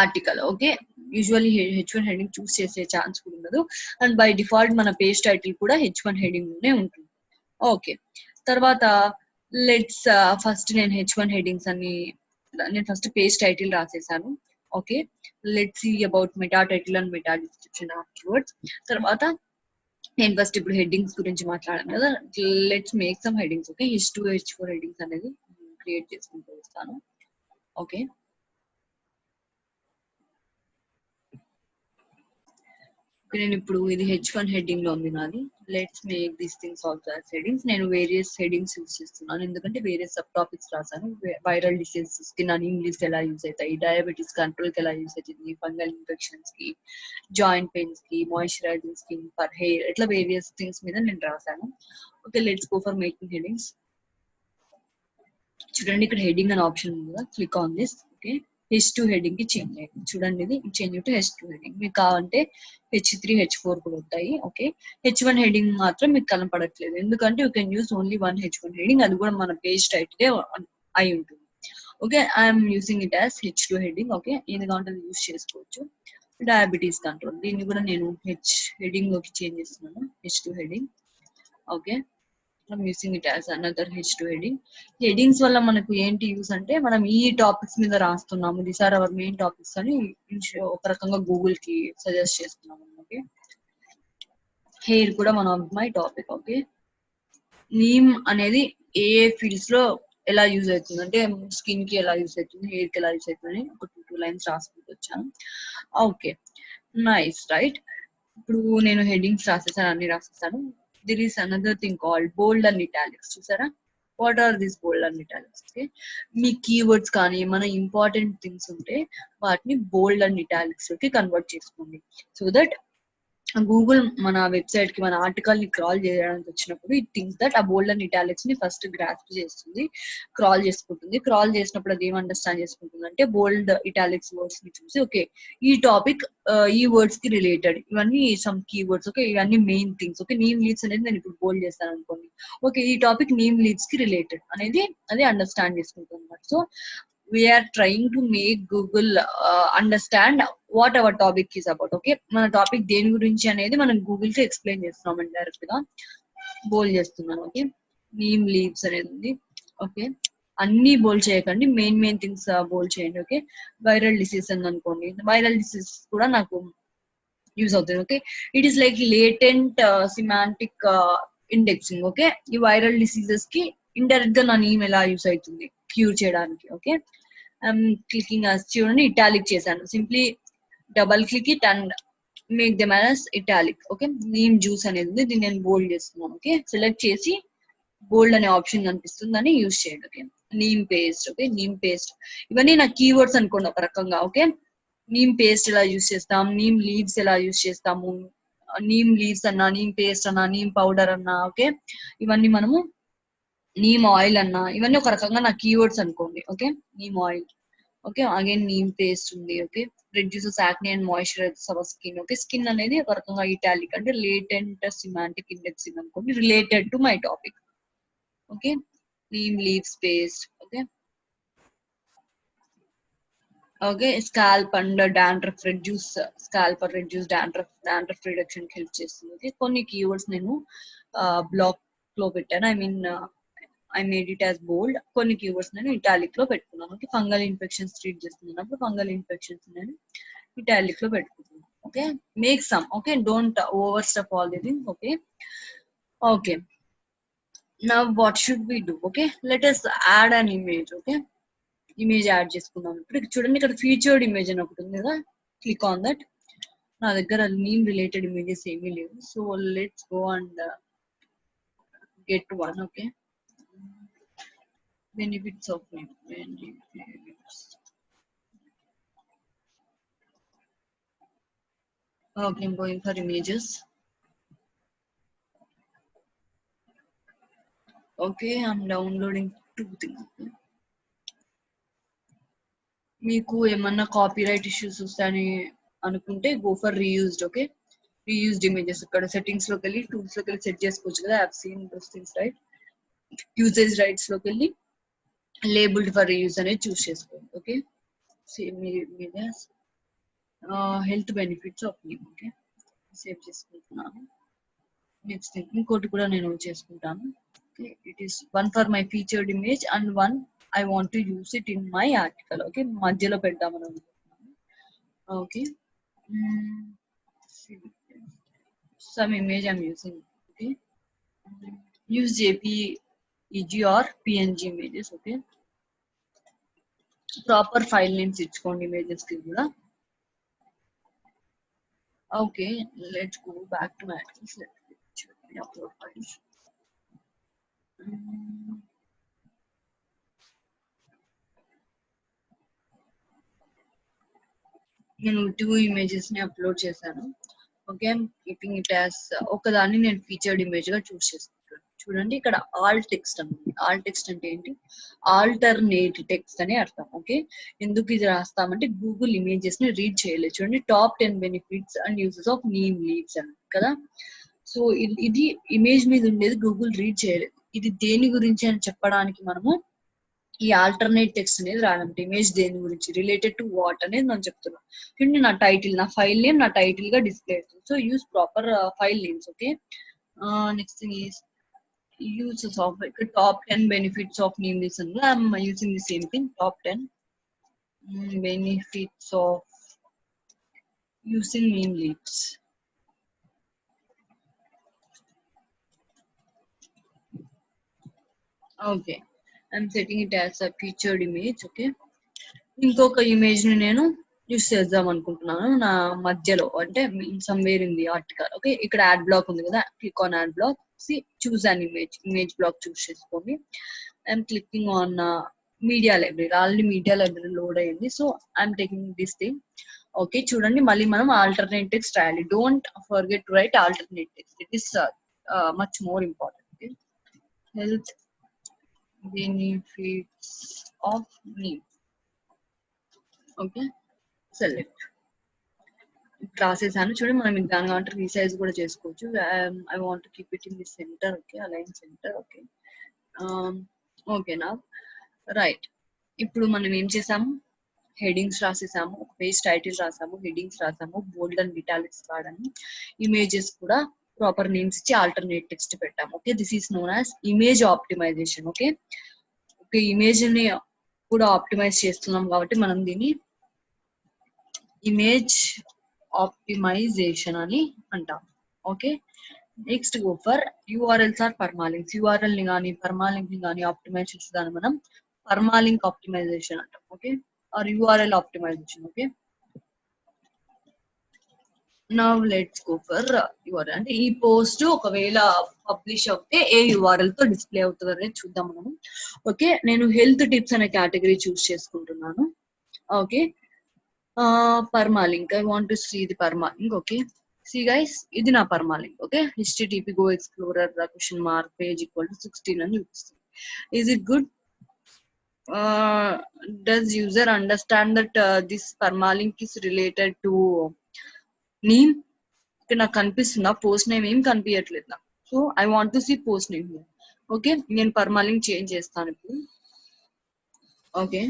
article. Okay, usually H1 heading choose చేసే chance కూడా ఉండదు. అండ్ బై డిఫాల్ట్ మన పేజ్ టైటిల్ కూడా H1 హెడ్డింగ్ లోనే ఉంటుంది. ఓకే, తర్వాత లెట్స్ ఫస్ట్ నేను H1 హెడ్డింగ్స్ అన్ని నేను ఫస్ట్ పేజ్ టైటిల్ రాసేసాను. Okay, let's see about meta title and meta description afterwards. తర్వాత నేను ఫస్ట్ ఇప్పుడు హెడ్డింగ్స్ గురించి మాట్లాడాను కదా, let's make some headings. Okay, H2 H4 headings అనేది క్రియేట్ చేసుకుంటూ వస్తాను. ఓకే, నేను ఇప్పుడు ఇది H1 హెడ్డింగ్ లో ఉంది నాది. Let's make these things also as headings. నేను వేరియస్ హెడ్డింగ్స్ యూజ్ చేస్తున్నాను, ఎందుకంటే వేరియస్ సబ్ టాపిక్స్ రాసాను. వైరల్ డిసీజెస్ కి ఇంగ్లీష్ ఎలా యూజ్ అవుతాయి, డయాబెటీస్ కంట్రోల్ కి ఎలా యూజ్ అవుతుంది, ఫంగల్ ఇన్ఫెక్షన్స్ కి, జాయింట్ పెయిన్స్ కి, మాయిశ్చరైజింగ్ స్కిన్ ఫర్ హెయిర్, ఇట్లా వేరియస్ థింగ్స్ మీద నేను రాసాను. Okay, let's go for making headings. చూడండి ఇక్కడ హెడ్డింగ్ అనే ఆప్షన్ ఉంది కదా, click on this. Okay, H2 heading కి చేంజ్ అయ్యింది. చూడండి ఇది చేంజ్ టు H2 హెడ్డింగ్. మీకు కావాలంటే H3 H4 కూడా ఉంటాయి. ఓకే, H1 హెడ్డింగ్ మాత్రం మీకు కనపడట్లేదు, ఎందుకంటే you can use only one H1 heading, అది కూడా మన పేజ్ టైటిల్ అయి ఉంటుంది. Okay, I'm using it as H2 heading. Okay, ఇది కావాలంటే యూస్ చేసుకోవచ్చు. డయాబెటీస్ కంట్రోల్, దీన్ని కూడా నేను H హెడ్డింగ్ లోకి చేంజ్ చేస్తున్నాను, H2 heading. Okay, I'm using it as another H2 heading. Headings వల్ల మనకు ఏంటి యూస్ అంటే, మనం ఈ టాపిక్స్ మీద రాస్తున్నాము, these are our main topics అని ఒక రకంగా గూగుల్ కి సజెస్ట్ చేస్తున్నాము. ఓకే, హెయిర్ కూడా one of my topic. Okay, name అనేది ఏ ఫీల్డ్స్ లో ఎలా యూజ్ అవుతుంది అంటే, స్కిన్ కి ఎలా యూజ్ అవుతుంది, హెయిర్ కి ఎలా యూజ్ అవుతుంది అని ఒక 2 లైన్స్ రాసుకుంటూ వచ్చాను. Okay, nice, right. ఇప్పుడు నేను హెడ్డింగ్స్ రాసేసాను, అన్ని రాసేసాను. There is another thing called bold and italics. చూసారా, what are this bold and italics? Okay, మీ కీవర్డ్స్ కానీ మన ఇంపార్టెంట్ థింగ్స్ ఉంటే వాటిని బోల్డ్ అండ్ ఇటాలిక్స్ లోకి కన్వర్ట్ చేసుకోండి. సో దట్ గూగుల్ మన వెబ్సైట్ కి మన ఆర్టికల్ ని క్రాల్ చేయడానికి వచ్చినప్పుడు ఇట్ థింక్స్ దట్ ఆ బోల్డ్ అండ్ ఇటాలిక్స్ ని ఫస్ట్ గ్రాస్ప్ చేస్తుంది, క్రాల్ చేసుకుంటుంది. క్రాల్ చేసినప్పుడు అది ఏం అండర్స్టాండ్ చేసుకుంటుంది అంటే, బోల్డ్ ఇటాలిక్స్ వర్డ్స్ ని చూసి ఓకే ఈ టాపిక్ ఈ వర్డ్స్ కి రిలేటెడ్, ఇవన్నీ సమ్ కీవర్డ్స్. ఓకే, ఇవన్నీ main things. Okay, name leaves అనేది నేను ఇప్పుడు బోల్డ్ చేస్తాను అనుకోండి. ఓకే, ఈ టాపిక్ నేమ్ లీవ్స్ కి రిలేటెడ్ అనేది అది అండర్స్టాండ్ చేసుకుంటుంది అన్నమాట. So we are trying to make Google understand what our topic is about. Okay, మన టాపిక్ దేని గురించి అనేది మనం గూగుల్ కి ఎక్స్ప్లెయిన్ చేస్తున్నాం డైరెక్ట్ గా. బోల్డ్ చేస్తున్నాను. ఓకే, నేమ్ లీవ్స్ అనేది ఉంది. ఓకే, అన్ని బోల్డ్ చేయకండి, మెయిన్ థింగ్స్ బోల్డ్ చేయండి. ఓకే, వైరల్ డిసీజ్ అని అనుకోండి, వైరల్ డిసీజ్ కూడా నాకు యూజ్ అవుతుంది. Okay, it is like latent semantic indexing. Okay, ఈ వైరల్ డిసీజెస్ కి ఇండైరెక్ట్ గా నా నేమ్ ఎలా యూజ్ అవుతుంది క్యూర్ చేయడానికి. ఓకే, ఐఎమ్ క్లికింగ్ చూడండి ఇటాలిక్ చేశాను, simply double click it and make them as italic. Okay, name juice అనేది ఉంది, దీన్ని నేను బోల్డ్ చేస్తున్నాను. ఓకే, సెలెక్ట్ చేసి బోల్డ్ అనే ఆప్షన్ కనిపిస్తుందని యూజ్ చేయండి. Okay, name paste. Okay, name paste ఇవన్నీ నా కీవర్డ్స్ అనుకోండి ఒక రకంగా. ఓకే, నీమ్ పేస్ట్ ఎలా యూజ్ చేస్తాం, నీమ్ లీవ్స్ ఎలా యూజ్ చేస్తాము, నీమ్ లీవ్స్ అన్నా, నీమ్ పేస్ట్ అన్నా, నీమ్ పౌడర్ అన్నా. ఓకే, ఇవన్నీ మనము నీమ్ ఆయిల్ అన్నా, ఇవన్నీ ఒక రకంగా నా కీవర్డ్స్ అనుకోండి. Okay, neem oil. Okay, again neem paste ఉంది. Okay, reduces acne and moisturisers our skin. Okay, skin అనేది ఒక రకంగా ఇటాలిక్ అంటే లేటెంట్ సిమాంటిక్ ఇండెక్సింగ్ అనుకోండి, related to my topic. Okay, neem leaves paste. Okay, okay, scalp and dandruff reduce, scalp reduce dandruff reduction కి help చేస్తుంది. Okay, కొన్ని కీవర్డ్స్ నేను బ్లాక్ లో పెట్టాను, I made it as bold. కొన్ని కీవర్డ్స్ నేను ఇటాలిక్ లో పెట్టుకున్నాను. ఓకే, ఫంగల్ ఇన్ఫెక్షన్స్ ట్రీట్ చేస్తున్నప్పుడు ఫంగల్ ఇన్ఫెక్షన్స్ నేను ఇటాలిక్ లో పెట్టుకుంటున్నాను. Okay, make some. Okay, don't over stuff all the things. Okay, okay, Now what should we do? Okay, let us add an image. Okay, image add చేసుకుందాం. ఇప్పుడు చూడండి, ఇక్కడ featured image అని ఒకటి ఉంది కదా, క్లిక్ ఆన్ దట్. నా దగ్గర నేమ్ రిలేటెడ్ ఇమేజెస్ ఏమీ లేవు, so let's go and get one. Okay, benefits of name. Okay, I'm going for images. Okay, I'm downloading two things. మీకు ఏమన్నా కాపీరైట్ ఇష్యూస్ వస్తాయని అనుకుంటే go for reused. Okay, reused images ఇక్కడ settings లోకి వెళ్ళి tools లోకి వెళ్ళి సెట్ చేసుకోవచ్చు కదా. I have seen those things, right? Usage rights లోకి వెళ్ళి లేబుల్డ్ ఫర్ రీయూజ్ అనేది చూస్ చేసుకోండి. ఓకే, సేమ్ మీద health benefits of neem. Okay, save చేసుకుంటున్నాను. నెక్స్ట్ ఇంకోటి కూడా నేను చేసుకుంటాను. Okay, it is one for my featured image and one I want to use it in my article. Okay, మధ్యలో పెడదామని అనుకుంటున్నాను. Okay, some image I'm using. Okay, use JPEG or PNG images. Okay, proper file names ఇచ్చుకోండి images కి కూడా. Okay, let's go back to my articles. Let me upload files. నేను 2 images ని upload చేశాను. Okay, I'm keeping it as ఒకదాన్ని నేను featured image గా choose చేసుకుంటాను. చూడండి, ఇక్కడ ఆల్ టెక్స్ట్ ఉంది. ఆల్ టెక్స్ట్ అంటే ఏంటి? ఆల్టర్నేట్ టెక్స్ట్ అని అర్థం. ఓకే, ఎందుకు ఇది రాస్తామంటే గూగుల్ ఇమేజెస్ ని రీడ్ చేయలేదు. చూడండి, top 10 benefits and uses of name leaves అని కదా. సో ఇది ఇమేజ్ మీద ఉండేది గూగుల్ రీడ్ చేయలేదు. ఇది దేని గురించి అని చెప్పడానికి మనము ఈ ఆల్టర్నేట్ టెక్స్ట్ అనేది రాయాలంటే ఇమేజ్ దేని గురించి, రిలేటెడ్ టు వాట్ అనేది మనం చెప్తున్నాం. చూడండి, నా టైటిల్, నా ఫైల్ నేమ్ నా టైటిల్ గా డిస్ప్లే అవుతుంది. So use proper file names. Okay, next thing is uses of top 10 benefits of name list. I'm using the same thing, top 10 benefits of using name lists. Okay, I'm setting it as a featured image. Okay, ఇంకొక image ని నేను use చేద్దాం అనుకుంటున్నాను నా మధ్యలో, అంటే somewhere in the article. Okay, ఇక్కడ add block ఉంది కదా, click on add block, choose an image block choose చేసుకోండి. I'm clicking on media library. Already media library load అయ్యింది, so I'm taking this thing. Okay, చూడండి, మళ్ళీ మనం alternate text రాయాలి. Don't forget to write alternate text. It is much more important. Health benefits of neem. Okay, select రాసేసాను. చూడండి, మనం ఇంకా కావాలంటే రీసైజ్ కూడా చేసుకోవచ్చు. I want keep it in the centre. Okay, align centre. Okay, ఓకేనా, రైట్. ఇప్పుడు మనం ఏం చేసాము? హెడింగ్స్ రాసేసాము, పేజ్ టైటిల్ రాసాము, హెడింగ్స్ రాసాము, బోల్డ్ అండ్ ఇటాలిక్స్ వాడాము, ఇమేజెస్ కూడా ప్రాపర్ నేమ్స్ ఇచ్చి ఆల్టర్నేట్ టెక్స్ట్ పెట్టాము. Okay, this is known as image optimisation. Okay, image ని కూడా ఆప్టిమైజ్ చేస్తున్నాం కాబట్టి మనం దీన్ని ఇమేజ్ ఆప్టిమైజేషన్ అని అంటాం. Okay, next go for URLs or permalinks. URL ని కానీ పర్మాలింక్ ని కానీ ఆప్టిమైజ్ చేసేదాన్ని మనం పర్మాలింక్ ఆప్టిమైజేషన్ అంటాం. Okay, or URL optimisation. Okay, now let's go for URL. అంటే ఈ పోస్ట్ ఒకవేళ పబ్లిష్ అవుతే ఏ యూఆర్ఎల్ తో డిస్ప్లే అవుతుంది అనేది చూద్దాం మనము. ఓకే, నేను హెల్త్ టిప్స్ అనే కేటగిరీ చూస్ చేసుకుంటున్నాను. Okay, permalink. I want to see the permalink. Okay, see guys, ఇది నా permalink. Okay, http go explorer question mark page equal to 16 అని చూపిస్తుంది. Is it good? Does user understand that this permalink is related to name? ఇక్కడ నాకు కనిపిస్తుందా? Post name ఏం కనిపించట్లేదు నాకు. So I want to see post name. Okay, నేను permalink change చేస్తాను ఇప్పుడు. ఓకే,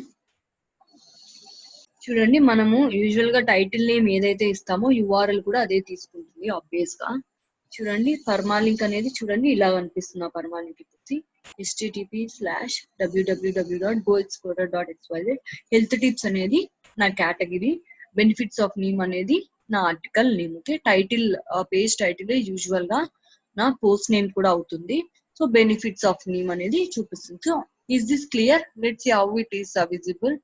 చూడండి, మనము యూజువల్ గా టైటిల్ నేమ్ ఏదైతే ఇస్తామో యూఆర్ఎల్ కూడా అదే తీసుకుంటుంది ఆబ్వియస్ గా. చూడండి, పర్మాలింక్ అనేది చూడండి ఇలా కనిపిస్తుంది. పర్మాలింక్ వచ్చి http://www.goexplorer.xyz. హెల్త్ టిప్స్ అనేది నా కేటగిరీ, బెనిఫిట్స్ ఆఫ్ నేమ్ అనేది నా article name. Okay, title page title usual గా నా పోస్ట్ నేమ్ కూడా అవుతుంది. సో బెనిఫిట్స్ ఆఫ్ నేమ్ అనేది చూపిస్తుంది. So is this clear? Let's see how it is visible.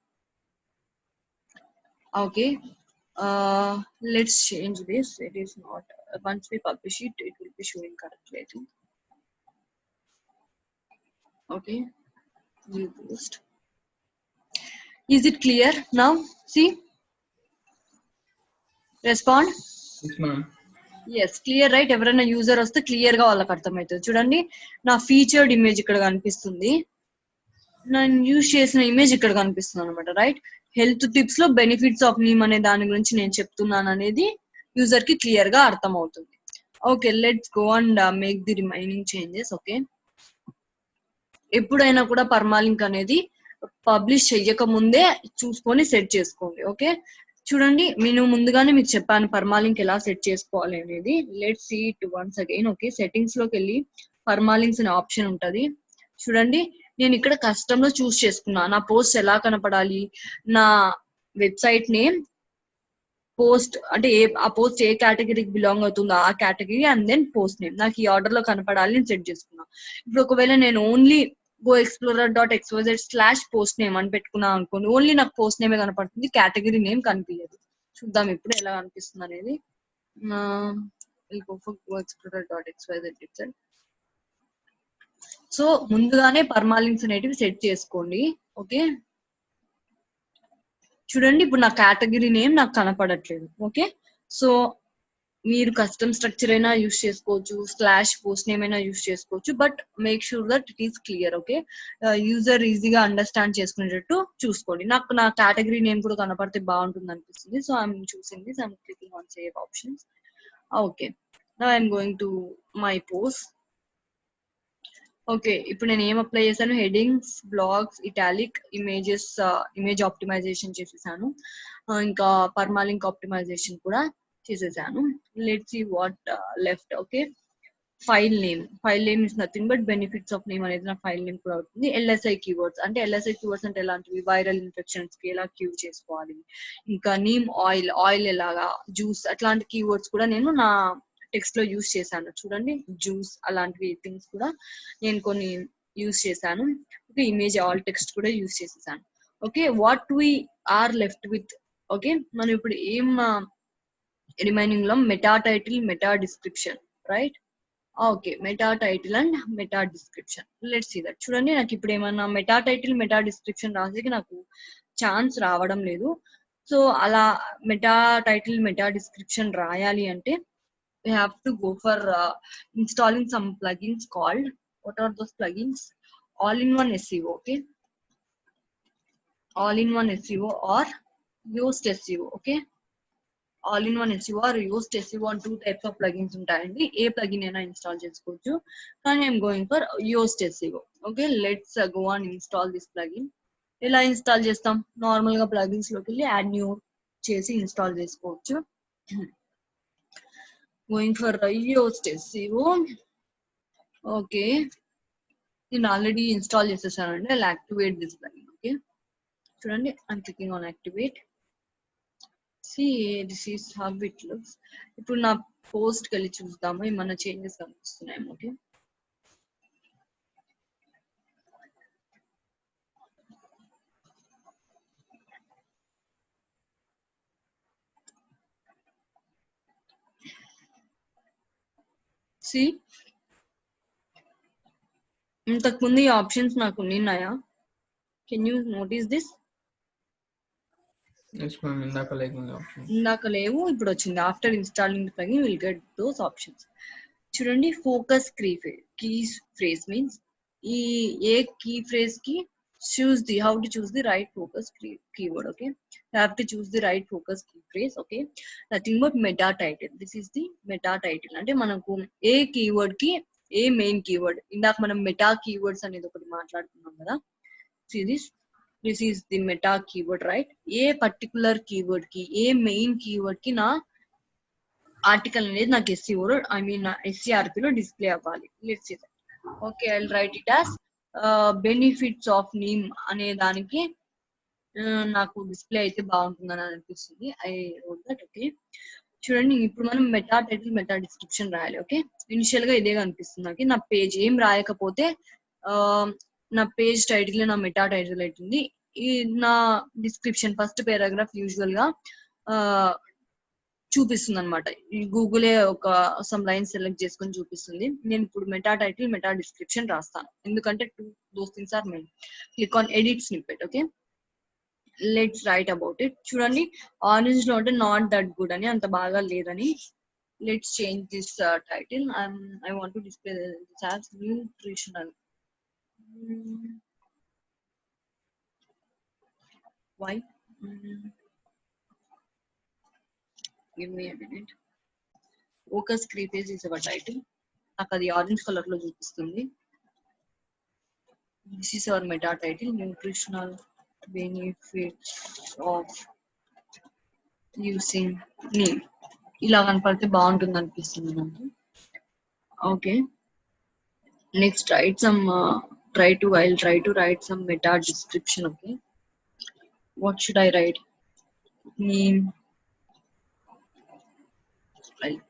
Okay, let's change this. It is not, once we publish it, it will be showing correctly, I think. Okay, view post. Is it clear now? See, respond. Yes, ma'am. Yes, clear, right? ఎవరైనా user వస్తే clear గా వాళ్ళకి అర్థమవుతుంది. చూడండి, నా featured image ఇక్కడ కనిపిస్తుంది, నేను యూజ్ చేసిన ఇమేజ్ ఇక్కడ కనిపిస్తుంది అనమాట, రైట్? హెల్త్ టిప్స్ లో బెనిఫిట్స్ ఆఫ్ నీమ్ అనే దాని గురించి నేను చెప్తున్నాను అనేది యూజర్ కి క్లియర్ గా అర్థం అవుతుంది. Okay, let's go and make the remaining changes. Okay, ఎప్పుడైనా కూడా పర్మాలింక్ అనేది పబ్లిష్ చెయ్యక ముందే చూసుకొని సెట్ చేసుకోండి. ఓకే, చూడండి, నేను ముందుగానే మీకు చెప్పాను పర్మాలింక్ ఎలా సెట్ చేసుకోవాలి అనేది. Let's see it once again. Okay, settings లోకి వెళ్ళి పర్మాలింక్స్ అనే ఆప్షన్ ఉంటది. చూడండి, నేను ఇక్కడ కస్టమ్ లో చూస్ చేసుకున్నా నా పోస్ట్ ఎలా కనపడాలి, నా వెబ్సైట్ నేమ్, పోస్ట్ అంటే ఆ పోస్ట్ ఏ కేటగిరీకి బిలాంగ్ అవుతుందో ఆ category, and then post name నాకు ఈ ఆర్డర్ లో కనపడాలి అని సెట్ చేసుకున్నా. ఇప్పుడు ఒకవేళ నేను ఓన్లీ goexplorer.xyz/post name అని పెట్టుకున్నా అనుకోండి, ఓన్లీ నాకు పోస్ట్ నేమే కనపడుతుంది, కేటగిరీ నేమ్ కనిపించదు. చూద్దాం ఇప్పుడు ఎలా కనిపిస్తుంది అనేది. goexplorer.xyz. సో ముందుగానే పర్మాలింక్స్ అనేటివి సెట్ చేసుకోండి. ఓకే, చూడండి, ఇప్పుడు నా కేటగిరీ నేమ్ నాకు కనపడట్లేదు. ఓకే, సో మీరు కస్టమ్ స్ట్రక్చర్ అయినా యూస్ చేసుకోవచ్చు, /post name అయినా యూస్ చేసుకోవచ్చు, but make sure that it is clear. Okay, user ఈజీగా అండర్స్టాండ్ చేసుకునేటట్టు చూసుకోండి. నాకు నా కేటగిరీ నేమ్ కూడా కనపడితే బాగుంటుంది అనిపిస్తుంది. So I'm choosing this, I'm clicking on save options. Okay, now I'm going to my post. Okay, ఇప్పుడు నేను ఏం అప్లై చేశాను, headings, blogs, italic, images, image optimisation చేసేసాను, ఇంకా పర్మాలింక్ ఆప్టిమైజేషన్ కూడా చేసేసాను. Let's see what left. Okay, file name is nothing but benefits of name అనేది నా ఫైల్ నేమ్ కూడా అవుతుంది. ఎల్ఎస్ఐ కీవర్డ్స్ అంటే ఎలాంటివి, వైరల్ ఇన్ఫెక్షన్స్ కి ఎలా క్యూర్ చేసుకోవాలి, ఇంకా నీమ్ ఆయిల్ ఎలాగా, జ్యూస్, అట్లాంటి కీవర్డ్స్ కూడా నేను నా టెక్స్ట్ లో యూస్ చేశాను. చూడండి, జ్యూస్ అలాంటివి థింగ్స్ కూడా నేను కొన్ని యూస్ చేశాను. ఓకే, ఇమేజ్ ఆల్ టెక్స్ట్ కూడా యూస్ చేసేసాను. Okay, what we are left with. Okay, మనం ఇప్పుడు ఏం రిమైనింగ్ లో meta title, meta description, right? Okay, meta title and meta description. Let's see that. చూడండి, నాకు ఇప్పుడు ఏమన్నా మెటా టైటిల్, మెటా డిస్క్రిప్షన్ రాసేకి నాకు ఛాన్స్ రావడం లేదు. సో అలా మెటా టైటిల్, మెటా డిస్క్రిప్షన్ రాయాలి అంటే we have to go for installing some plugins called, what are those plugins? All-in-one SEO. Okay, all-in-one SEO or Yoast SEO. Okay, all-in-one SEO or Yoast SEO and two types of plugins ఉంటాయండి. ఏ plugin అయినా install చేసుకోవచ్చు, కానీ I'm going for Yoast SEO. Okay, let's go and install this plugin. ఎలా install చేస్తాం, normal గా plugins లోకి వెళ్ళి add new చేసి ఇన్స్టాల్ చేసుకోవచ్చు. Going for Yoast SEO. Okay, నేను ఆల్రెడీ ఇన్స్టాల్ చేసేసానండి. I activate this plugin. Okay, చూడండి, I'm clicking on activate. See this is how it looks. ఇప్పుడు నా పోస్ట్ కి వెళ్ళి చూద్దాము ఏమన్నా చేంజెస్ కనిపిస్తున్నాయి. ఓకే, సి ఇంతకు ముందు ఈ ఆప్షన్స్ నాకు ఉన్నాయా? Can you notice this? Yes, ma'am. ఇందాక లేకుండా ఆప్షన్. ఇందాక లేవు, ఇప్పుడు వచ్చింది. After installing the plugin will get those options. చూడండి, ఫోకస్ కీ ఫ్రేజ్ మీన్స్ ఈ ఏ కీ ఫ్రేజ్ కి choose the how to choose the right focus keyword. Okay, you have to choose the right focus key phrase. Okay, nothing but meta title. This is the meta title. అంటే మనకు ఏ keyword కి ఏ main keyword, ఇందాక మనం meta keywords అనేది ఒకటి మాట్లాడుకున్నాం కదా. See this is the meta keyword, right? A particular keyword కి, ఏ మెయిన్ కీవర్డ్ కి నా ఆర్టికల్ అనేది నాకు SERP లో డిస్ప్లే అవ్వాలి. Let's see that. Okay, I will write it as benefits of name అనే దానికి నాకు డిస్ప్లే అయితే బాగుంటుందని అనిపిస్తుంది. I wrote that. ఓకే, చూడండి ఇప్పుడు మనం మెటా టైటిల్ మెటా డిస్క్రిప్షన్ రాయాలి. ఓకే, ఇనిషియల్ గా ఇదే కనిపిస్తుంది నాకు. నా పేజ్ ఏం రాయకపోతే ఆ నా పేజ్ టైటిల్ నా మెటా టైటిల్ అవుతుంది. ఈ నా డిస్క్రిప్షన్ ఫస్ట్ పారాగ్రాఫ్ యూజువల్ గా ఆ చూపిస్తుంది అనమాట. గూగులే ఒక సమ్ లైన్ సెలెక్ట్ చేసుకొని చూపిస్తుంది. నేను ఇప్పుడు మెటా టైటిల్ మెటా డిస్క్రిప్షన్ రాస్తాను, ఎందుకంటే those things are main. Click on edit snippet. Okay, let's write about it. చూడండి ఆరెంజ్ లో అంటే నాట్ దట్ గుడ్ అని, అంత బాగా లేదని. Let's change this title. I want to display this as nutritional. Why? Give me a minute. Focus keyphrase is our title. నాకు అది orange colour లో చూపిస్తుంది. This is our meta title, nutritional benefits of using neem. ఇలా కనపడితే బాగుంటుంది అనిపిస్తుంది నాకు. Okay, next write some I'll try to write some meta description. Okay, what should I write? Neem, like,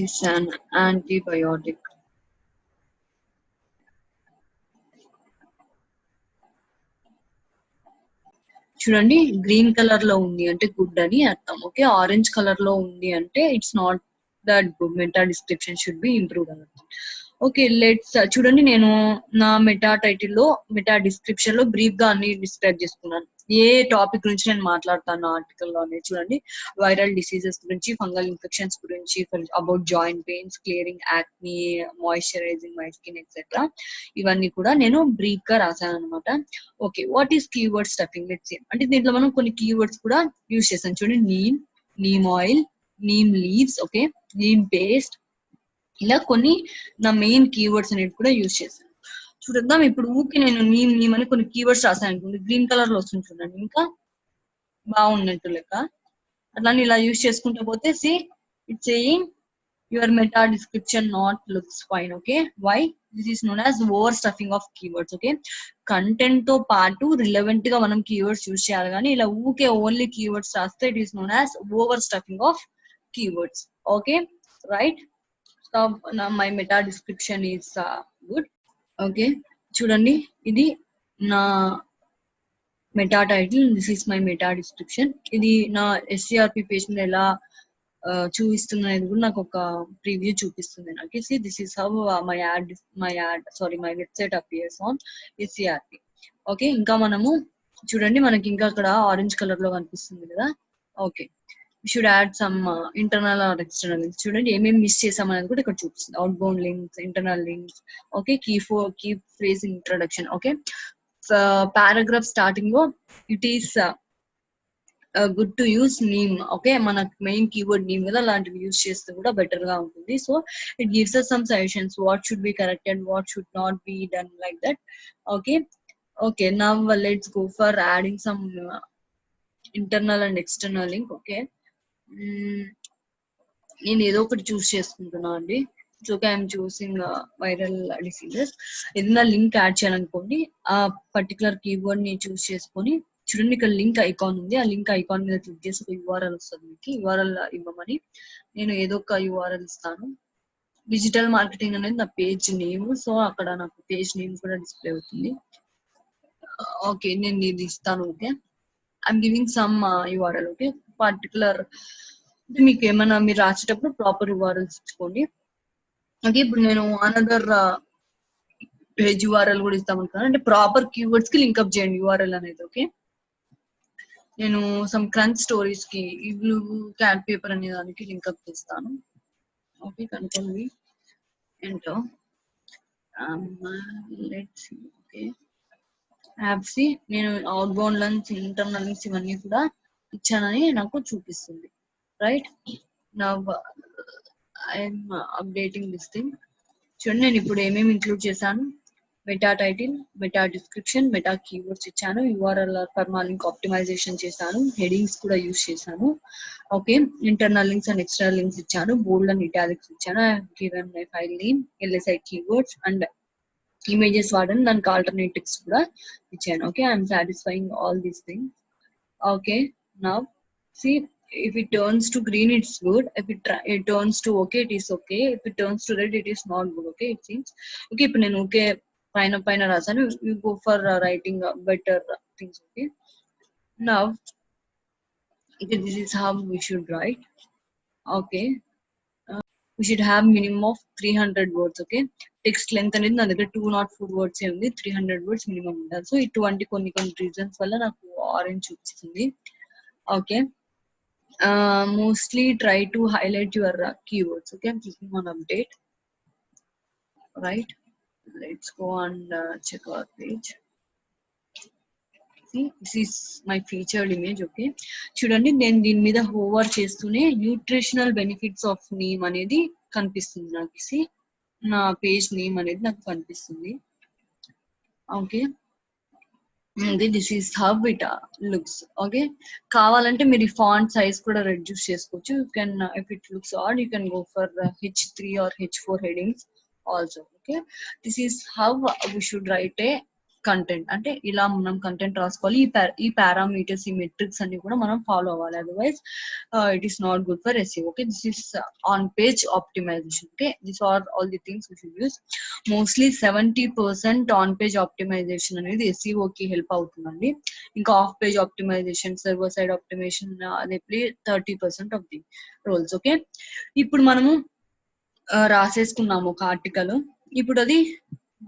is an antibiotic. చూడండి green colour లో ఉంది అంటే good అని అర్థం. ఓకే, ఆరెంజ్ కలర్ లో ఉంది అంటే it's not that good. Meta description should be improve అని. ఓకే, లెట్స్ చూడండి నేను నా మెటా టైటిల్ లో మెటా డిస్క్రిప్షన్ లో బ్రీఫ్ గా అన్ని డిస్క్రైబ్ చేసుకున్నాను. ఏ టాపిక్ గురించి నేను మాట్లాడతాను ఆర్టికల్ లో అనేది చూడండి. వైరల్ డిసీజెస్ గురించి, ఫంగల్ ఇన్ఫెక్షన్స్ గురించి, about joint pains, clearing acne, moisturizing my skin etcetera. ఇవన్నీ కూడా నేను బ్రీఫ్ గా రాశాను అనమాట. Okay, what is keyword stuffing? Let's see. అంటే దీంట్లో మనం కొన్ని కీవర్డ్స్ కూడా యూజ్ చేస్తాం. చూడండి, neem, neem oil, neem leaves, okay, neem paste, ఇలా కొన్ని నా మెయిన్ కీవర్డ్స్ అనేవి కూడా యూజ్ చేశాను. చూద్దాం ఇప్పుడు. ఊరికి నేను నీమ్ నీమ్ అని కొన్ని కీవర్డ్స్ రాశాను అనుకోండి, గ్రీన్ కలర్ లో వస్తుంది చూడండి, ఇంకా బాగున్నట్టు లెక్క. అట్లానే ఇలా యూజ్ చేసుకుంటూ పోతే see it's saying your meta description not looks fine. Okay, why? This is known as over stuffing of keywords. Okay, content తో పాటు రిలవెంట్ గా మనం కీవర్డ్స్ యూజ్ చేయాలి, కానీ ఇలా ఊకే ఓన్లీ కీవర్డ్స్ రాస్తే it is known as over stuffing of keywords. Okay, right. So my meta description is good. Okay, చూడండి ఇది నా meta title, this is my meta description. ఇది నా ఎస్సిఆర్పి పేజ్ మీద ఎలా చూపిస్తున్నది కూడా నాకు ఒక ప్రివ్యూ చూపిస్తుంది నాకు. This is how my website appears on SERP. Okay, ఇంకా మనము చూడండి మనకి ఇంకా అక్కడ ఆరెంజ్ కలర్ లో కనిపిస్తుంది కదా. Okay, should add some internal or external links. చూడండి ఏమేమి మిస్ చేసాం అనేది కూడా ఇక్కడ చూపిస్తుంది. Outbound links, internal links, okay, key phrase introduction. Okay, paragraph starting లో it is good to use neem. Okay, మన మెయిన్ కీవర్డ్ నేమ్ కదా, అలాంటివి యూస్ చేస్తే కూడా బెటర్ గా ఉంటుంది. So it gives us some suggestions what should be corrected, what should not be done, like that. Okay, now let's go for adding some internal and external link. Okay, నేను ఏదో ఒకటి చూస్ చేసుకుంటున్నా అండి. It's okay, I'm choosing viral diseases. ఏదైనా link add చేయాలనుకోండి, ఆ particular keyword ని చూస్ చేసుకొని చూడండి ఇక్కడ లింక్ ఐకాన్ ఉంది. ఆ లింక్ ఐకాన్ మీద క్లిక్ చేసి ఒక యూఆర్ఎల్ వస్తుంది మీకు. యూఆర్ఎల్ ఇవ్వమని నేను ఏదో ఒక యూఆర్ఎల్ ఇస్తాను. డిజిటల్ మార్కెటింగ్ అనేది నా పేజ్ నేమ్, సో అక్కడ నాకు పేజ్ నేమ్ కూడా డిస్ప్లే అవుతుంది. ఓకే, నేను ఇది ఇస్తాను. Okay, I'm giving some URL. Okay, particular మీకు ఏమైనా మీరు రాసేటప్పుడు ప్రాపర్ యూఆర్ఎల్స్ ఇచ్చుకోండి. ఓకే, ఇప్పుడు నేను అనదర్ పేజ్ యూఆర్ఎల్ కూడా ఇస్తాం అనుకున్నాను. అంటే ప్రాపర్ కీవర్డ్స్ కి లింక్అప్ చేయండి యూఆర్ఎల్ అనేది. ఓకే, నేను సమ్ క్రంచ్ స్టోరీస్ కి ఈ బ్లూ క్యాట్ పేపర్ అనే దానికి లింక్అప్ చేస్తాను. ఓకే, కనుకోండి ఏంటో లెట్స్ సీ. ఓకే, యాప్స్ నేను out bound links, internal links ఇవన్నీ కూడా ఇచ్చానని నాకు చూపిస్తుంది. Right, now I'm updating this thing. చూడండి నేను ఇప్పుడు ఏమేమి ఇంక్లూడ్ చేశాను. Meta title, meta description, meta keywords ఇచ్చాను, యూఆర్ఎల్ పర్మాలింక్ ఆప్టిమైజేషన్ చేశాను, హెడింగ్స్ కూడా యూజ్ చేశాను. Okay, internal links and external links ఇచ్చాను, బోల్డ్ అండ్ ఇటాలిక్స్ ఇచ్చాను, given my file name, LSI keywords and images వాడని దానికి ఆల్టర్నేటివ్స్ కూడా ఇచ్చాను. Okay, I'm satisfying all these things. Okay, now see, if it turns to green it's good, if it turns to okay it is okay, if it turns to red it is not good. Okay, it seems okay. ఇప్పుడు నేను okay పైన పైన రాసాను, you go for writing better things. Okay, now okay, this is how we should write. Okay, we should have minimum of 300 words. Okay, text length అనేది నా దగ్గర 204 words ఏ ఉంది, 300 words minimum ఉండాలి. సో ఇటువంటి కొన్ని కొన్ని రీజన్స్ వల్ల నాకు ఆరెంజ్ చూపిస్తుంది. Okay, mostly try to highlight your keywords. Okay, I'm clicking on update. Right, let's go and check our page. See, this is my featured image. Okay, చూడండి, నేను దీని మీద హోవర్ చేస్తూనే న్యూట్రిషనల్ బెనిఫిట్స్ ఆఫ్ నీమ్ అనేది కనిపిస్తుంది నాకు. See, నా page name అనేది నాకు కనిపిస్తుంది. Okay, this is how it looks. Okay, కావాలంటే మీరు ఈ ఫాంట్ సైజ్ కూడా రెడ్యూస్ చేసుకోవచ్చు. You can, if it looks odd you can go for H3 or H4 headings also. Okay, this is how we should write a content. అంటే ఇలా మనం content రాసుకోవాలి. ఈ పారామీటర్స్, ఈ మెట్రిక్స్ అన్ని కూడా మనం ఫాలో అవ్వాలి, otherwise it is not good for SEO. Okay, this is on page optimisation. Okay, this are all the things we should use. Mostly 70% on page optimisation అనేది SEO కి help అవుతుందండి. ఇంకా off page optimisation, server side optimisation అదే play 30% of the roles. Okay, ఇప్పుడు మనము రాసేసుకున్నాము ఒక article. ఇప్పుడు అది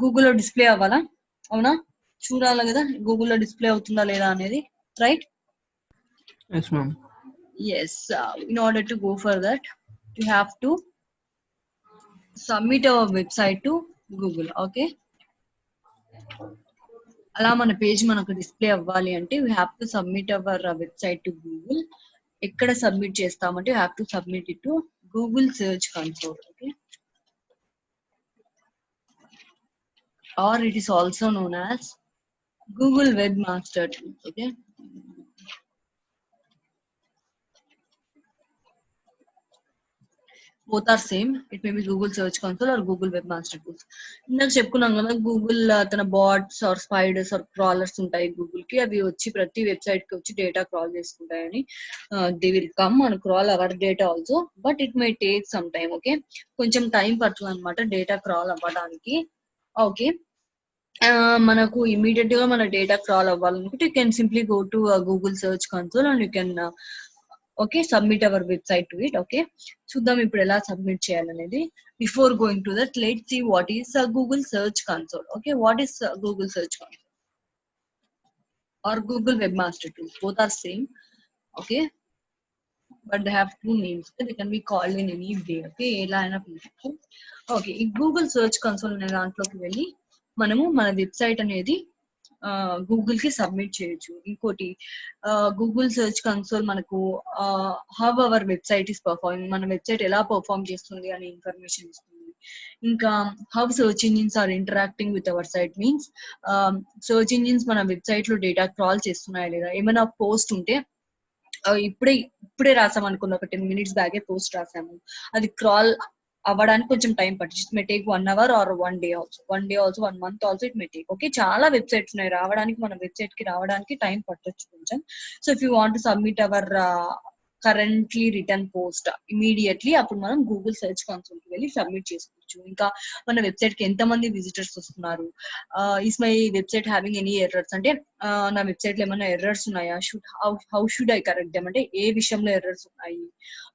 గూగుల్లో డిస్ప్లే అవ్వాలా? అవునా, చూడాలి కదా గూగుల్లో డిస్ప్లే అవుతుందా లేదా అనేది. Right? Yes, ma'am. Yes, in order to go for that you have to submit our website to Google. Okay, అలా మన పేజ్ మనకు డిస్ప్లే అవ్వాలి అంటే we have to submit our website to Google. ఎక్కడ సబ్మిట్ చేస్తామంటే you have to submit it to Google Search Console. Okay, or it is also known as Google Webmaster Tools. Okay, both are same. It may be Google Search Console or Google Webmaster Tools. ఇందాక చెప్పుకున్నాం కదా, Google తన bots or spiders or crawlers ఉంటాయి Google కి, అవి వచ్చి ప్రతి website కి వచ్చి డేటా క్రాల్ చేసుకుంటాయని. They will come and crawl our data also, but it may take some time. Okay, కొంచెం టైం పడుతుంది అనమాట డేటా క్రాల్ అవ్వడానికి. ఓకే, మనకు ఇమీడియట్ గా మన డేటా క్రాల్ అవ్వాలనుకుంటే you can simply go to Google search console and you can okay submit our website to it. Okay, చూద్దాం ఇప్పుడు ఎలా సబ్మిట్ చేయాలనేది. Before going to that let's see what is Google search console. Okay, what is Google search console or Google Webmaster Tools? Both are same. Okay, but they have two names. Okay, they can be called in any way. Okay, ఎలా అయినా పిలవచ్చు. Okay, ఈ Google search console అనే దాంట్లోకి వెళ్ళి మనము మన website అనేది గూగుల్ కి సబ్మిట్ చేయొచ్చు. ఇంకోటి, గూగుల్ సర్చ్ కన్సోల్ మనకు how our website is performing, మన వెబ్సైట్ ఎలా పర్ఫార్మ్ చేస్తుంది అనే ఇన్ఫర్మేషన్ ఇస్తుంది. ఇంకా how search engines are interacting with our site means, search engines మన వెబ్సైట్ లో డేటా క్రాల్ చేస్తున్నాయా లేదా, ఏమైనా పోస్ట్ ఉంటే ఇప్పుడే రాసాం అనుకున్న ఒక 10 minutes బ్యాగే పోస్ట్ రాసాము, అది క్రాల్ అవ్వడానికి కొంచెం టైం పట్టింది. It may take 1 hour or 1 day also, 1 month also it may take. Okay, చాలా వెబ్సైట్స్ ఉన్నాయి రావడానికి, మన వెబ్సైట్ కి రావడానికి టైం పట్టొచ్చు కొంచెం. So if you want to submit our currently return post immediately, అప్పుడు మనం గూగుల్ సర్చ్ కన్సోల్ కి వెళ్ళి సబ్మిట్ చేసుకోవచ్చు. ఇంకా మన వెబ్సైట్ కి ఎంతమంది విజిటర్స్ వస్తున్నారు, is my website having any errors, అంటే నా వెబ్సైట్ లో ఏమైనా ఎర్రర్స్ ఉన్నాయా, how should I correct them, అంటే ఏ విషయంలో ఎర్రర్స్ ఉన్నాయి.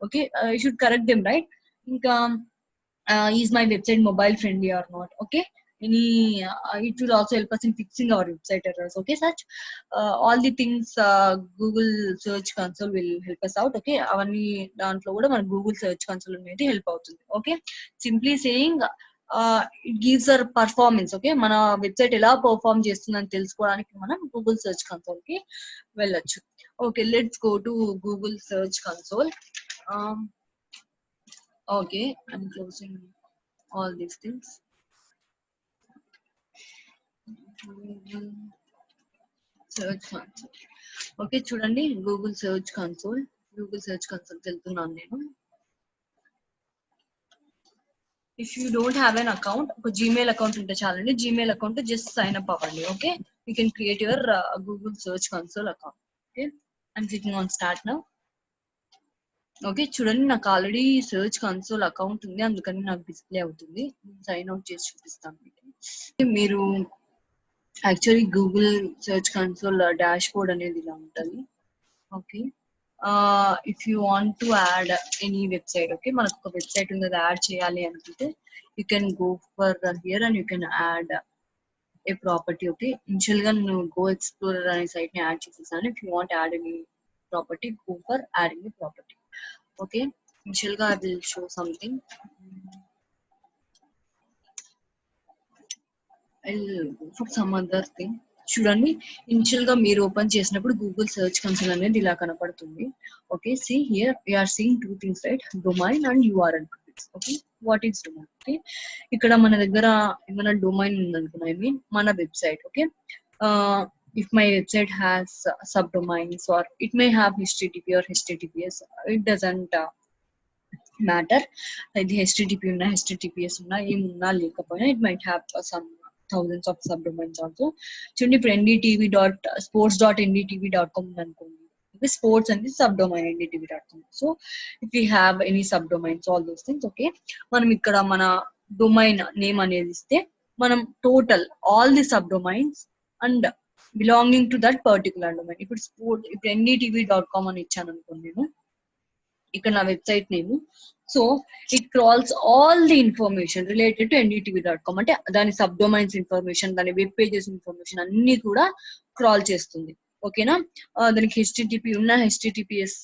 Okay, I should correct them, right? ఇంకా is my website mobile friendly or not. Okay, any it will also help us in fixing our website errors. Okay, such all the things Google search console will help us out. Okay, అవన్నీ దాంట్లో కూడా మన Google search console అనేది help అవుతుంది. Okay, simply saying it gives our performance. Okay, మన website ఎలా perform చేస్తుందని తెలుసుకోవడానికి మనం Google search console కి వెళ్ళొచ్చు. Okay, let's go to Google search console. Okay, I'm closing all these things. Google search console. Okay, చూడండి Google search console. Google search console వెళ్తున్నాను నేను. If you don't have an account, ఒక Gmail account ఉంటే చాలండి. Gmail account just sign up అవ్వండి. Okay, you can create your Google search console account. Okay, I'm clicking on start now. Okay చూడండి, నాకు already search console account ఉంది, అందుకని నాకు display అవుతుంది. సైన్ అవుట్ చేసి చూపిస్తాను మీకు. మీరు actually Google search console dash board అనేది ఇలా ఉంటుంది. Okay, if you want to add any website, okay మనకు ఒక వెబ్సైట్ ఉంది, అది యాడ్ చేయాలి అనుకుంటే you can go for here and you can add A property. Okay, initial గా నేను గో ఎక్స్ప్లోరర్ అనే సైట్ ని యాడ్ చేసేసాను. If you want add any property, go for adding A property. Okay, initial I will show something. I'll go for some other thing. చూడండి, initial గా మీరు open చేసినప్పుడు Google search console అనేది ఇలా కనపడుతుంది. Okay, see here we are seeing two things, right? Domain and URL. Okay, what is domain? Okay, ఇక్కడ మన దగ్గర ఏమైనా డొమైన్ ఉందనుకున్నా, ఐ మీన్ మన website. Okay, if my website has subdomains or it may have http or https, it doesn't matter. ఇది http ఉన్నా https ఉన్నా ఏమున్నా లేకపోయినా it might have some thousands of subdomains also. చూడండి, ఇప్పుడు ndtv.sports.ndtv.com అనుకోండి, sports అనేది subdomain ndtv.com. So if we have any subdomains, all those things, okay, మనం ఇక్కడ మన డొమైన్ నేమ్ అనేది ఇస్తే మనం total all the subdomains and belonging to that particular domain. ఇప్పుడు ndtv.com అని ఇచ్చాను అనుకోండి నేను, ఇక్కడ నా website name. So it crawls all the information related to ndtv.com, అంటే దాని సబ్ డొమైన్స్ ఇన్ఫర్మేషన్, దాని వెబ్ పేజెస్ ఇన్ఫర్మేషన్ అన్ని కూడా క్రాల్ చేస్తుంది. ఓకేనా, దానికి http ఉన్నా https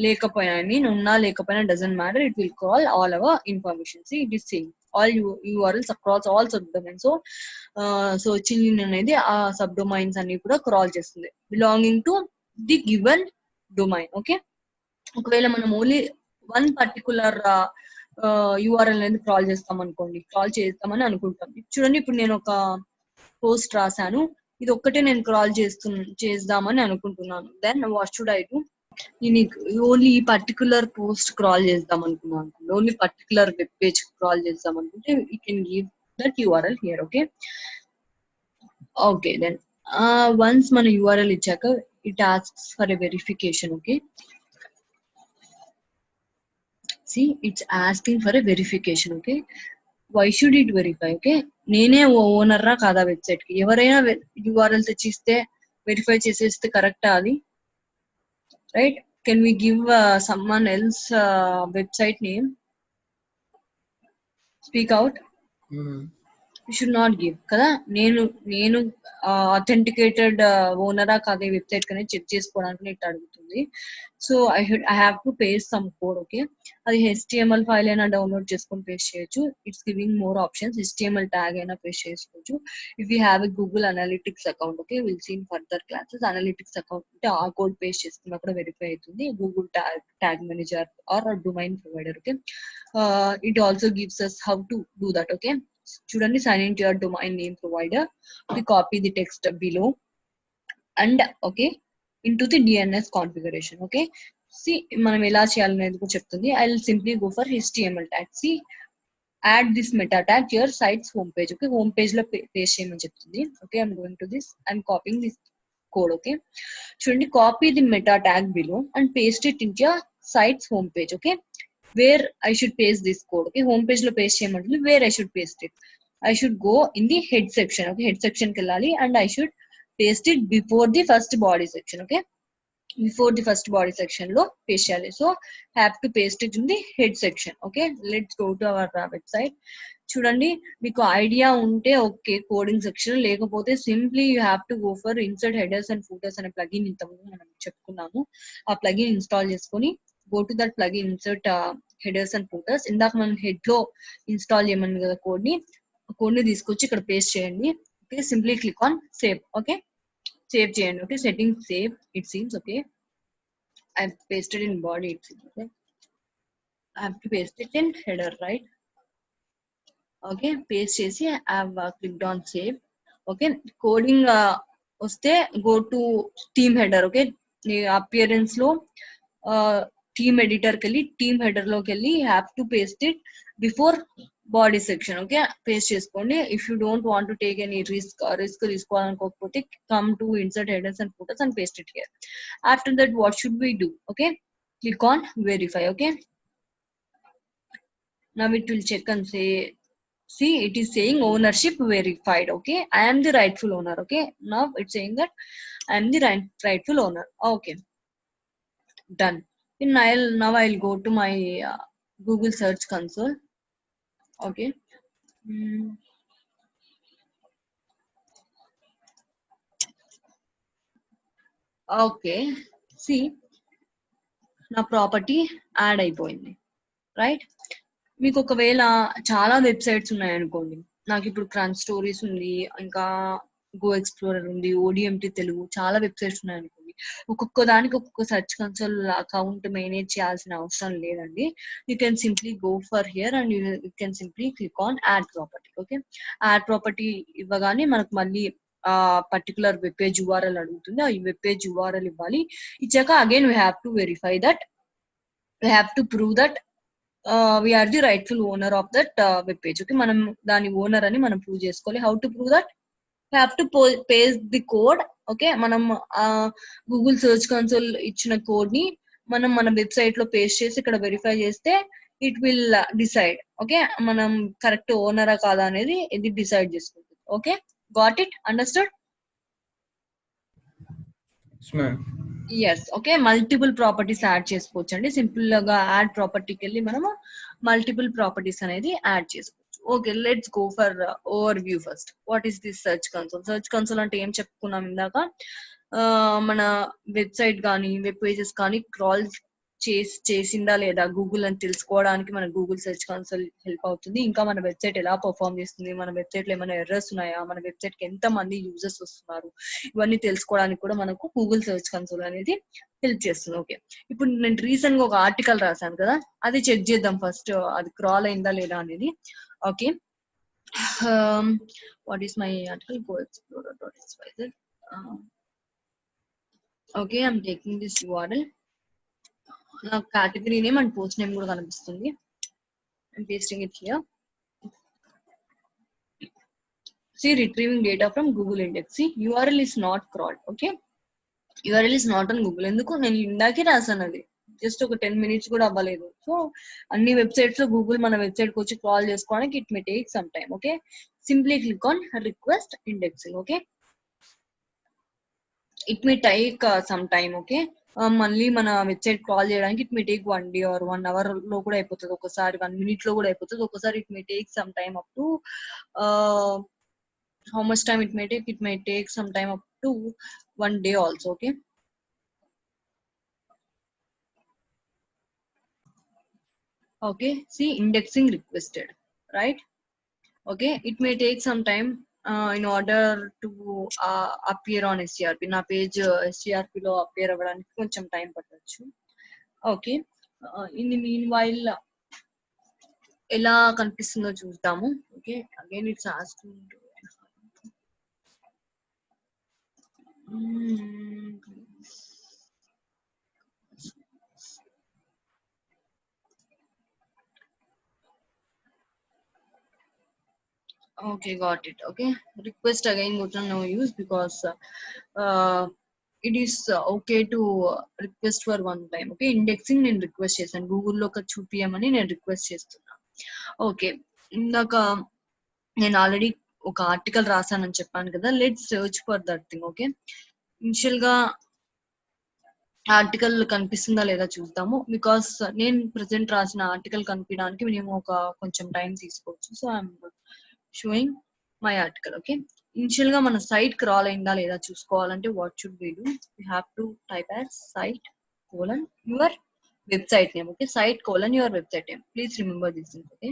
లేకపోయినా, ఐ మీన్ ఉన్నా లేకపోయినా doesn't matter, it will crawl all our information. It is same all URLs across all subdomains. So చిల్లిన్ అనేది ఆ సబ్ డొమైన్స్ అన్ని కూడా క్రాల్ చేస్తుంది belonging to the given domain. Okay, ఒకవేళ మనం ఓన్లీ వన్ పర్టికులర్ యూఆర్ఎల్ అనేది క్రాల్ చేస్తామని అనుకుంటాం. చూడండి, ఇప్పుడు నేను ఒక పోస్ట్ రాశాను, ఇది ఒక్కటే నేను క్రాల్ చేద్దామని అనుకుంటున్నాను. Then what should I do? నేను ఓన్లీ ఈ పర్టికులర్ పోస్ట్ క్రాల్ చేద్దాం అనుకున్నాను, only particular web page crawl చేద్దాం అనుకుంటే you can give that URL here. Okay, okay, then once మన యూఆర్ఎల్ ఇచ్చాక it asks for a verification. Okay, see it's asking for a verification. Okay, why should it verify? Okay, నేనే ఓనర్రా కాదా website కి? ఎవరైనా URL తెచ్చిస్తే verify చేసేస్తే కరెక్టా అది? Right? Can we give someone else website name? Speak out. You should not give kada. నేను authenticated ఓనరా కాదా వెబ్సైట్ కనే చెక్ చేసుకోవడానికి నెట్ అడుగుతుంది. So I have to paste some code. Okay, అది HTML ఫైల్ అయినా డౌన్లోడ్ చేసుకొని పేస్ట్ చేయొచ్చు. It's giving more options. HTML tag అయినా పేస్ట్ చేసుకోవచ్చు. If you have a Google analytics account, okay, will see in further classes. Analytics account అంటే ఆ code paste చేసుకున్నా కూడా వెరిఫై అవుతుంది. Google tag manager or domain provider. Okay, it also gives us how to do that. Okay, చూడండి, sign into your domain name provider. We copy the text below and okay into the DNS configuration. Okay, see మనం ఎలా చేయాలనేది కూడా చెప్తుంది. I will simply go for HTML tag. See, add this meta tag to your site's home page. Okay, home page లో paste చేయమని చెప్తుంది. Okay, I'm going to this and copying this code. Okay, చూడండి, copy the meta tag below and paste it into your site's home page. Okay, where I should paste this code? Okay, home page lo paste cheyamantundi. Where I should paste it? I should go in the head section. Okay, head section ki ellali and I should paste it before the first body section. Okay, before the first body section lo paste cheyali. So have to paste it in the head section. Okay, let's go to our website. చూడండి, మీకు idea ఉంటే okay coding section, లేకపోతే simply you have to go for insert headers and footers అనే plugin ఇంతకుముందు మనం చెప్పుకున్నాము. ఆ plugin install చేసుకొని go to that plugin, insert headers and footers. ఇందాక మనం హెడ్ లో ఇన్స్టాల్ చేయమని కదా కోడ్ ని తీసుకొచ్చి ఇక్కడ పేస్ట్ చేయండి. Okay, simply click on save. Okay, save చేయండి. Okay, setting save it seems. Okay, I pasted in body it seems. Okay, I have to paste it in header, right? Okay, paste చేసి I have clicked on save. Okay, coding వస్తే go to theme header. Okay, appearance లో theme editor కి వెళ్ళి theme header లోకి వెళ్ళి have to paste it before body section okay paste చేసుకోండి. If you don't want to take any risk తీసుకోవాలనుకోకపోతే come to insert headers and photos and paste it here. After that what should we do? Okay, click on verify. Okay, now it will check and say, see, it is saying ownership verified. Okay, I am the rightful owner. Okay, now it's saying that I am the rightful owner. Okay, done. I'll go to my Google search console. Okay. Okay, see, నా property add అయిపోయింది, right? మీకు ఒకవేళ చాలా websites ఉన్నాయనుకోండి, నాకు ఇప్పుడు crunch stories ఉంది, ఇంకా గో ఎక్స్ప్లోరర్ ఉంది, ఓడిఎంటి తెలుగు, చాలా వెబ్సైట్స్ ఉన్నాయనుకోండి, ఒక్కొక్క దానికి ఒక్కొక్క సెర్చ్ కన్సోల్ అకౌంట్ మేనేజ్ చేయాల్సిన అవసరం లేదండి. You can simply go for here and you can simply click on add property. Okay, add property ఇవ్వగానే మనకు మళ్ళీ పర్టికులర్ వెబ్ పేజ్ యూఆర్ఎల్ అడుగుతుంది. ఆ వెబ్ పేజ్ యూఆర్ఎల్ ఇవ్వాలి. ఇచ్చాక again we have to verify that, we have to prove that we are the rightful owner of that web page. Okay, మనం దాని owner అని మనం ప్రూవ్ చేసుకోవాలి. How to prove that? we have to paste the code. Okay, మనం Google search console ఇచ్చిన code ని మనం మన వెబ్సైట్ లో పేస్ట్ చేసి ఇక్కడ వెరిఫై చేస్తే ఇట్ విల్ డిసైడ్. ఓకే, మనం కరెక్ట్ ఓనరా కాదా అనేది ఇది డిసైడ్ చేసుకుంటుంది. Okay, got it? Understood? Yes. Okay, multiple properties add చేసుకోవచ్చు అండి. సింపుల్ గా యాడ్ ప్రాపర్టీకి వెళ్ళి మనము మల్టిపుల్ ప్రాపర్టీస్ అనేది యాడ్ చేసుకోవచ్చు. Okay, let's go for overview first. What is this search console? Search console అంటే ఏం చెప్పుకున్నాం ఇందాక? మన వెబ్సైట్ కానీ వెబ్ పేజెస్ కానీ క్రాల్ చేసిందా లేదా గూగుల్ అని తెలుసుకోవడానికి మన గూగుల్ సెర్చ్ కన్సోల్ హెల్ప్ అవుతుంది. ఇంకా మన వెబ్సైట్ ఎలా పర్ఫామ్ చేస్తుంది, మన వెబ్సైట్ లో ఏమైనా ఎర్రర్స్ ఉన్నాయా, మన వెబ్సైట్ కి ఎంత మంది యూజర్స్ వస్తున్నారు, ఇవన్నీ తెలుసుకోవడానికి కూడా మనకు గూగుల్ సెర్చ్ కన్సోల్ అనేది హెల్ప్ చేస్తుంది. ఓకే, ఇప్పుడు నేను రీసెంట్ గా ఒక ఆర్టికల్ రాశాను కదా, అది చెక్ చేద్దాం ఫస్ట్, అది క్రాల్ అయిందా లేదా అనేది. Okay, what is my article? Go ఎక్స్ప్లోరర్.xyz. Okay, I'm taking this URL. నా category name and post name కూడా కనిపిస్తుంది. I'm pasting it here. See, retrieving data from Google Index. See, URL is not crawled. Okay, URL is not on Google. ఎందుకు? నేను ఇందాకే రాసాను, అది just ఒక 10 minutes కూడా అవ్వలేదు. సో అన్ని వెబ్సైట్స్ లో గూగుల్ మన వెబ్సైట్ కి వచ్చి కాల్ చేసుకోవడానికి it may take some time. Okay, simply click on request indexing. Okay, it may take some time. Okay, మళ్ళీ మన వెబ్సైట్ కాల్ చేయడానికి it may take 1 day or 1 hour లో కూడా అయిపోతుంది, ఒకసారి 1 minute లో కూడా అయిపోతుంది, ఒకసారి it may take some time up to how much time it may take? It may take some time up to 1 day also. Okay, okay, see, indexing requested, right? Okay, it may take some time in order to appear on SCRP. నా page SCRP లో appear అవ్వడానికి కొంచెం time పట్టొచ్చు. Okay, in the mean while ఎలా కనిపిస్తుందో చూద్దాము. Okay, again it's asking. Okay, got it. Okay, request again button no use because it is okay to request for one time. Okay, indexing నేను request చేశాను, గూగుల్లో ఒక చూపియమని నేను request చేస్తున్నా. Okay, ఇందాక నేను ఆల్రెడీ ఒక ఆర్టికల్ రాశానని చెప్పాను కదా, let's search for that thing. Okay, initial గా ఆర్టికల్ కనిపిస్తుందా లేదా చూద్దాము, బికాస్ నేను ప్రెసెంట్ రాసిన ఆర్టికల్ కనిపించడానికి మేము ఒక కొంచెం టైం తీసుకోవచ్చు. So I'm showing my article. Okay, initial గా మన సైట్ క్రాల్ అయిందా లేదా చూసుకోవాలంటే what should we do? You have to type as site colon your website name. Okay, site colon your website name. Please remember this thing. Okay,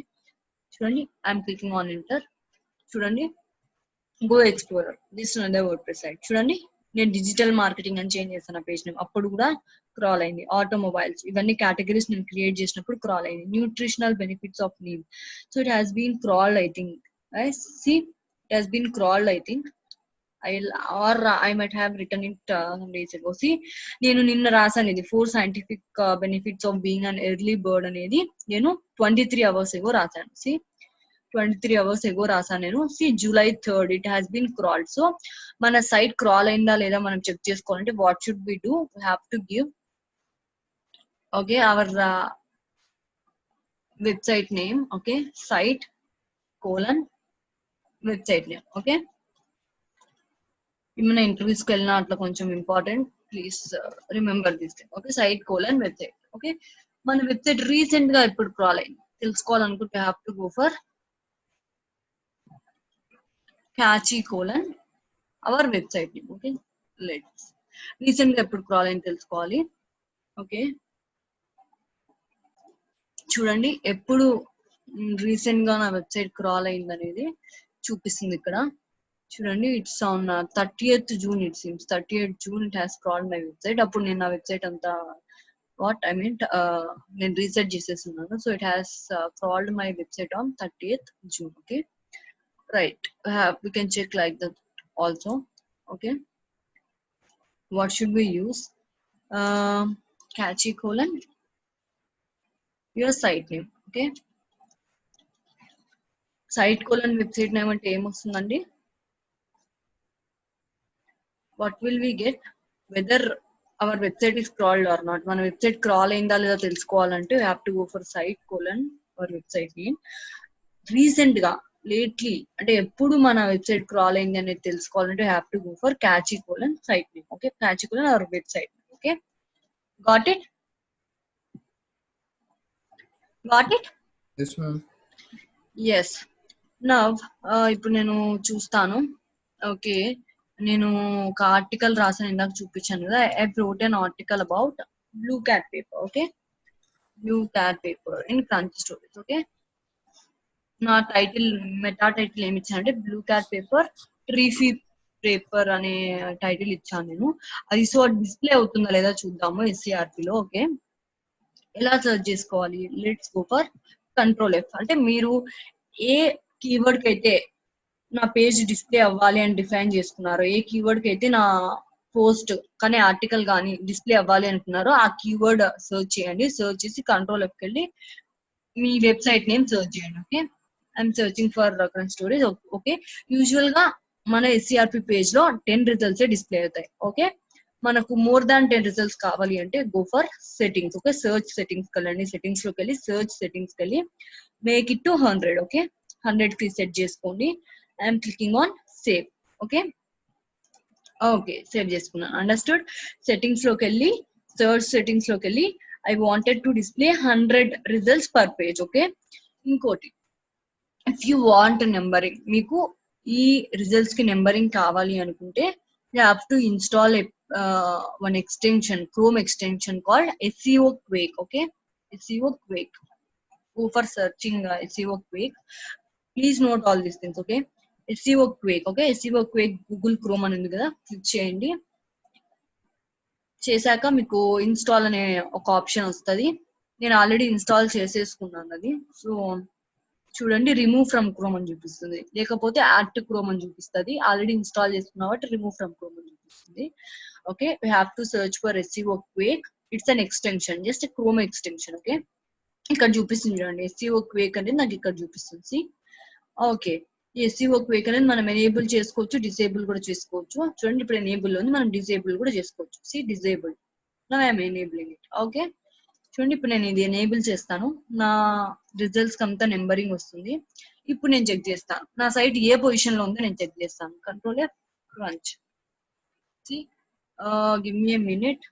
చూడండి, I'm clicking on enter. చూడండి, go explorer, this another WordPress site. చూడండి, నేను digital marketing అని change చేస్తాను page name, అప్పుడు కూడా crawl అయింది. Automobiles, ఇవన్నీ కేటగిరీస్ నేను క్రియేట్ చేసినప్పుడు క్రాల్ అయింది. Nutritional benefits of neem, so it has been crawled. I think see, it has been crawled. I think I might have written it some days ago. See, నేను నిన్న రాసాను ఇది 4 scientific benefits of being an early bird అనేది నేను 23 hours ago రాసాను. See, 23 hours ago రాసాను నేను. See July 3rd it has been crawled. So మన సైట్ క్రాల్ అయిందా లేదా మనం చెక్ చేసుకోవాలంటే what should we do? We have to give okay our website name, okay, site colon website name, okay. ఏమైనా ఇంటర్వ్యూస్కి వెళ్ళినా అట్లా కొంచెం important, please remember this thing, okay. Site colon website, okay. మన website recent గా ఇప్పుడు crawl అయింది తెలుసుకోవాలనుకుంటే have to go for cache colon our website name, okay. Let's recent గా ఎప్పుడు క్రాల్ అయింది తెలుసుకోవాలి, ఓకే. చూడండి ఎప్పుడు రీసెంట్ గా నా వెబ్సైట్ క్రాల్ అయింది అనేది చూపిస్తుంది ఇక్కడ. చూడండి it's on 30th June, it seems 30th June it has crawled my website. అప్పుడు నేను నా వెబ్సైట్ అంతా వాట్ ఐ మీన్ నేను రీసెట్ చేసేస్తున్నాను. So it has crawled my website on 30th June, okay. Right, we can check like that also, okay. What should we use? Catchy colon your site name, okay. Site colon website name అంటే ఏమొస్తుందండి? what will we get? Whether our website is crawled or not. మన website crawl అయిందా లేదా తెలుసుకోవాలంటే we have to go for site colon our website name. Recent గా lately అంటే ఎప్పుడు మన వెబ్సైట్ క్రాల్ అయింది అనేది తెలుసుకోవాలంటే we have to go for catchy colon site name, okay. catchy colon our website, okay. got it? Yes ma'am. yes. now ఇప్పుడు నేను చూస్తాను, ఓకే. నేను ఒక ఆర్టికల్ రాసాను ఇందాక చూపించాను కదా. I wrote an article about blue cat paper, okay. blue cat paper in Crunch Stories, ఓకే. నా టైటిల్ మెటా టైటిల్ ఏమి ఇచ్చానంటే బ్లూ క్యాట్ పేపర్ ట్రీఫీ పేపర్ అనే టైటిల్ ఇచ్చాను నేను. అది సో డిస్ప్లే అవుతుందా లేదా చూద్దాము SCRP లో, ఓకే. ఎలా సర్చ్ చేసుకోవాలి? Let's go for control F. అంటే మీరు ఏ కీవర్డ్ కి అయితే నా పేజ్ డిస్ప్లే అవ్వాలి అని డిఫైన్ చేసుకున్నారు, ఏ కీవర్డ్ కి అయితే నా పోస్ట్ కానీ ఆర్టికల్ కానీ డిస్ప్లే అవ్వాలి అనుకున్నారో ఆ కీవర్డ్ సర్చ్ చేయండి. సర్చ్ చేసి కంట్రోల్ F వెళ్ళి మీ వెబ్సైట్ నేమ్ సర్చ్ చేయండి, okay. I'm searching for Crunch Stories, okay. Usual గా మన SCRP పేజ్ లో 10 రిజల్ట్స్ డిస్ప్లే అవుతాయి, ఓకే. మనకు మోర్ దాన్ 10 రిజల్ట్స్ కావాలి అంటే go for settings, okay. Search settings వెళ్ళండి. సెట్టింగ్స్ లోకి వెళ్ళి సర్చ్ సెట్టింగ్స్ వెళ్ళి మేక్ ఇట్ టు 100, ఓకే. 100 కి సెట్ చేసుకోండి. I'm clicking on save, okay. Okay save చేసుకున్నాను, అండర్స్టూడ్. సెట్టింగ్స్ లోకి వెళ్ళి సర్చ్ సెట్టింగ్స్ లోకి వెళ్ళి I wanted to display 100 results per page, okay. ఇంకోటి ఇఫ్ యూ వాంట్ నెంబరింగ్, మీకు ఈ రిజల్ట్స్ కి నెంబరింగ్ కావాలి అనుకుంటే you have to install one extension, chrome extension called SEO Quake, okay. SEO Quake, go for searching SEO Quake. please note all these things, okay. SEO Quake, okay. SEO Quake Google chrome అని ఉంది కదా, click చేయండి. చేశాక మీకు install అనే ఒక option వస్తుంది. నేను ఆల్రెడీ ఇన్స్టాల్ చేసేసుకున్నాను అది. సో చూడండి రిమూవ్ ఫ్రమ్ క్రోమ్ అని చూపిస్తుంది, లేకపోతే యాడ్ టు క్రోమ్ అని చూపిస్తుంది. ఆల్రెడీ ఇన్స్టాల్ చేసుకున్నా కాబట్టి రిమూవ్ ఫ్రమ్ క్రోమ్ అని చూపిస్తుంది, okay. We have to search for SEO Quake. It's an extension, just chrome extension, okay. ఇక్కడ చూపిస్తుంది చూడండి SEO Quake అనేది నాకు ఇక్కడ చూపిస్తుంది, ఓకే. SEO Quake అనేది మనం ఎనేబుల్ చేసుకోవచ్చు, డిసేబుల్ కూడా చేసుకోవచ్చు. చూడండి ఇప్పుడు ఎనేబుల్ ఉంది, మనం డిసేబుల్ కూడా చేసుకోవచ్చు. See disable, now I'm enabling it, okay. చూడండి ఇప్పుడు నేను ఇది ఎనేబుల్ చేస్తాను, నా రిజల్ట్స్ అంతా నెంబరింగ్ వస్తుంది. ఇప్పుడు నేను చెక్ చేస్తాను నా సైట్ ఏ పొజిషన్ లో ఉందో నేను చెక్ చేస్తాను. Control F crunch, see give me a minute.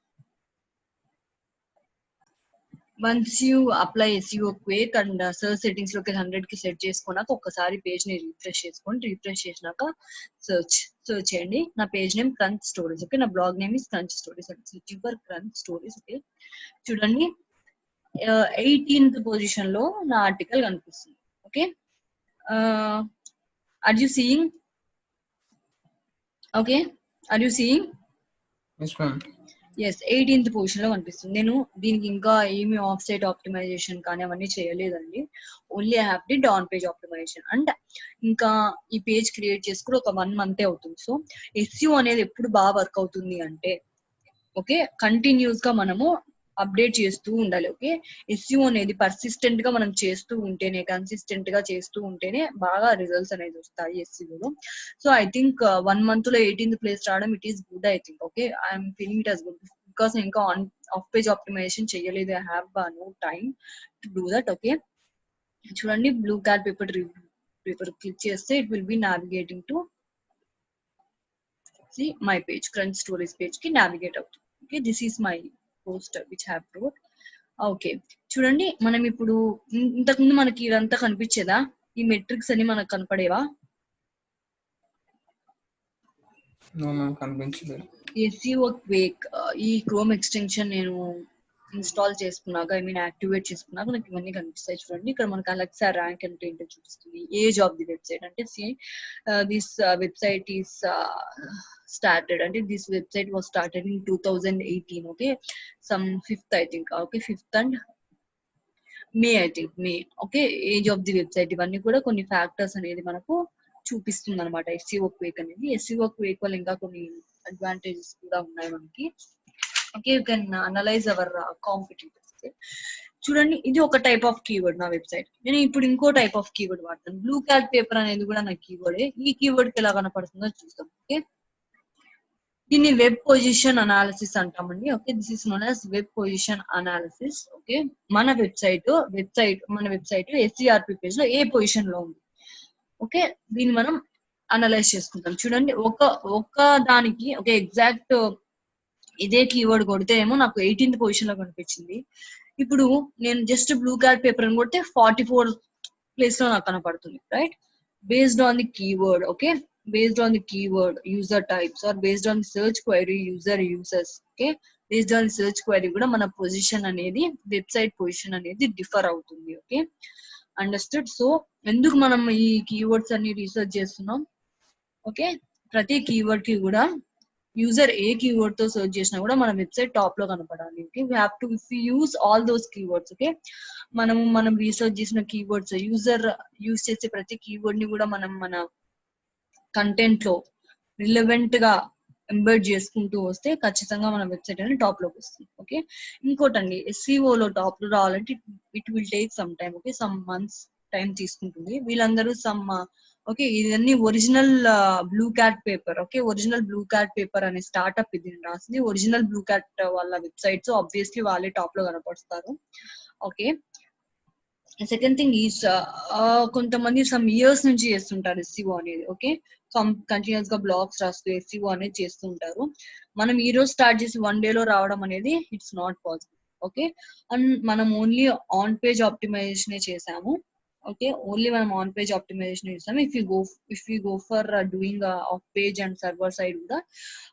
Once you apply SEO Quake and search settings లోకి 100 కి సెట్ చేసుకున్నాక ఒక్కసారి పేజ్ ని రిఫ్రెష్ చేసుకోండి. రిఫ్రెష్ చేసినాక సర్చ్ చేయండి. నా పేజ్ నేమ్ Crunch Stories, ఓకే. నా blog name is Crunch Stories, searching for Crunch Stories, ఓకే. చూడండి 18th పొజిషన్ లో నా ఆర్టికల్ కనిపిస్తుంది, ఓకే. Are you seeing? Okay, are you seeing? Yes ma'am. Yes 18th position లో కనిపిస్తుంది. నేను దీనికి ఇంకా ఏమి ఆఫ్ సైట్ ఆప్టిమైజేషన్ కానీ అవన్నీ చేయలేదండి. Only I have did on page optimisation. And ఇంకా ఈ పేజ్ క్రియేట్ చేసుకుని ఒక 1 month అవుతుంది. సో SEO అనేది ఎప్పుడు బాగా వర్క్ అవుతుంది అంటే, ఓకే, కంటిన్యూస్ గా మనము అప్డేట్ చేస్తూ ఉండాలి. ఓకే, ఎస్ఈఓ అనేది పర్సిస్టెంట్ గా మనం చేస్తూ ఉంటేనే, కన్సిస్టెంట్ గా చేస్తూ ఉంటేనే బాగా రిజల్ట్స్ అనేది వస్తాయి ఎస్ఈఓలో. సో ఐ థింక్ 1 month లో 18th ప్లేస్ రావడం it is good. I think okay, I'm feeling it as good because ఇంకా ఆఫ్ పేజ్ ఆప్టిమైజేషన్ చేయలేదు. I have no time to do that. Okay, చూడండి బ్లూ కార్డ్ పేపర్ క్లిక్ చేస్తే it will be navigating to see my page, crunch stories page కి navigate అవుతుంది. Okay, this is my post which have wrote. Okay, చూడండి మనం ఇప్పుడు ఇంతకుముందు మనకి ఇదంతా కనిపించేదా, ఈ మెట్రిక్స్ అన్ని మనకు కనపడేవా? నో మ్యామ్, కనిపించలేదు. ఎస్ఈఓ క్వేక్ ఈ క్రోమ్ ఎక్స్టెన్షన్ నేను ఇన్స్టాల్ చేసుకున్నాక, ఐ మీన్ యాక్టివేట్ చేసుకున్నాక నాకు ఇవన్నీ కనిపిస్తాయి. చూడండి ఇక్కడ మనకు అలెక్సా ర్యాంక్ అంటే ఏంటో చూపిస్తుంది. ఏజ్ ఆఫ్ ది వెబ్సైట్ అంటే దిస్ వెబ్సైట్ ఈస్ started, అంటే this website was started in 2018. Okay, some 5th I think. Okay, 5th and May I think May. Okay, age of the website ఇవన్నీ కూడా కొన్ని factors అనేది మనకు చూపిస్తుంది అనమాట SEO quake అనేది. ఎస్ఈఓ క్వేక్ వల్ల ఇంకా కొన్ని అడ్వాంటేజెస్ కూడా ఉన్నాయి మనకి. Okay, you can analyze our competitors. చూడండి ఇది ఒక టైప్ ఆఫ్ కీవర్డ్ నా వెబ్సైట్. నేను ఇప్పుడు ఇంకో టైప్ ఆఫ్ కీవర్డ్ వాడతాను. బ్లూ క్యాట్ పేపర్ అనేది కూడా నా కీవర్డే. ఈ కీవర్డ్ కి ఎలా కనపడుతుందో చూద్దాం. ఓకే, దీన్ని వెబ్ పొజిషన్ అనాలిసిస్ అంటామండి. Okay, this is known as web position analysis. Okay, మన వెబ్సైట్ ఎస్సీఆర్పి పేజ్ లో ఏ పొజిషన్ లో ఉంది. ఓకే, దీన్ని మనం అనలైజ్ చేసుకుంటాం. చూడండి ఒక దానికి ఓకే ఎగ్జాక్ట్ ఇదే కీవర్డ్ కొడితే ఏమో నాకు 18th పొజిషన్ లో కనిపించింది. ఇప్పుడు నేను జస్ట్ బ్లూ కార్డ్ పేపర్ అని కొడితే 44th ప్లేస్ లో నాకు కనపడుతుంది. Right, based on the keyword. Okay, based on the keyword, user types, or based on search query user uses. Okay, based on search query కూడా మన పొజిషన్ అనేది, website position అనేది differ అవుతుంది. Okay, understood. సో ఎందుకు మనం ఈ keywords అన్ని research చేస్తున్నాం? ఓకే, ప్రతి కీవర్డ్ కి కూడా యూజర్ ఏ కీవర్డ్ తో సర్చ్ చేసినా కూడా మన వెబ్సైట్ టాప్ లో కనపడాలి. Okay, we have to if use all those keywords. Okay, మనం రీసెర్చ్ చేసిన కీవర్డ్స్, యూజర్ యూజ్ చేసే ప్రతి కీవర్డ్ ని కూడా మనం మన కంటెంట్ లో రిలవెంట్ గా ఎంబెడ్ చేసుకుంటూ వస్తే ఖచ్చితంగా మన వెబ్సైట్ అనేది టాప్ లోకి వస్తుంది. ఓకే, ఇంకోటండి ఎస్సీఓ లో టాప్ లో రావాలంటే it will take some time. Okay, some months time తీసుకుంటుంది. వీళ్ళందరూ ఓకే, ఇదన్నీ original blue cat paper. Okay, original blue cat paper అనే స్టార్ట్అప్ ఇది రాసింది. ఒరిజినల్ బ్లూ క్యాట్ వాళ్ళ వెబ్సైట్స్ ఆబ్వియస్లీ వాళ్ళే టాప్ లో కనపరుస్తారు. ఓకే, సెకండ్ థింగ్ ఈస్ కొంతమంది సమ్ ఇయర్స్ నుంచి చేస్తుంటారు ఎస్సీఓ అనేది. ఓకే, కంటిన్యూస్ గా బ్లాగ్స్ రాస్తూ ఎస్సీఓ అనేది చేస్తుంటారు. మనం ఈ రోజు స్టార్ట్ చేసి 1 day లో రావడం అనేది it's not possible. Okay, and మనం ఓన్లీ ఆన్ పేజ్ ఆప్టిమైజేషన్ చేసాము. ఓకే, ఓన్లీ మనం ఆన్ పేజ్ ఆప్టిమైజేషన్ చేసాము. If you go for doing off page and server side కూడా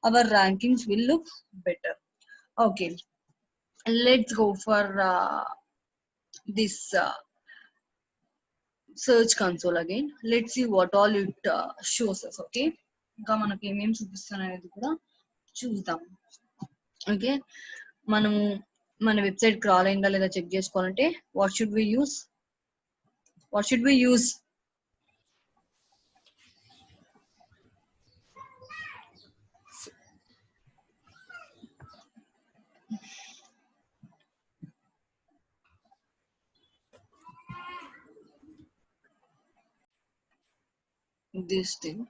our rankings will look better. Okay, let's go for this search console again. Let's see what all it shows us. Okay, ఇంకా మనకి ఏమేమి చూపిస్తాను అనేది కూడా చూద్దాం. Okay, మనము మన వెబ్సైట్ క్రాల్ అయిందా లేదా చెక్ చేసుకోవాలంటే what should we use? This thing.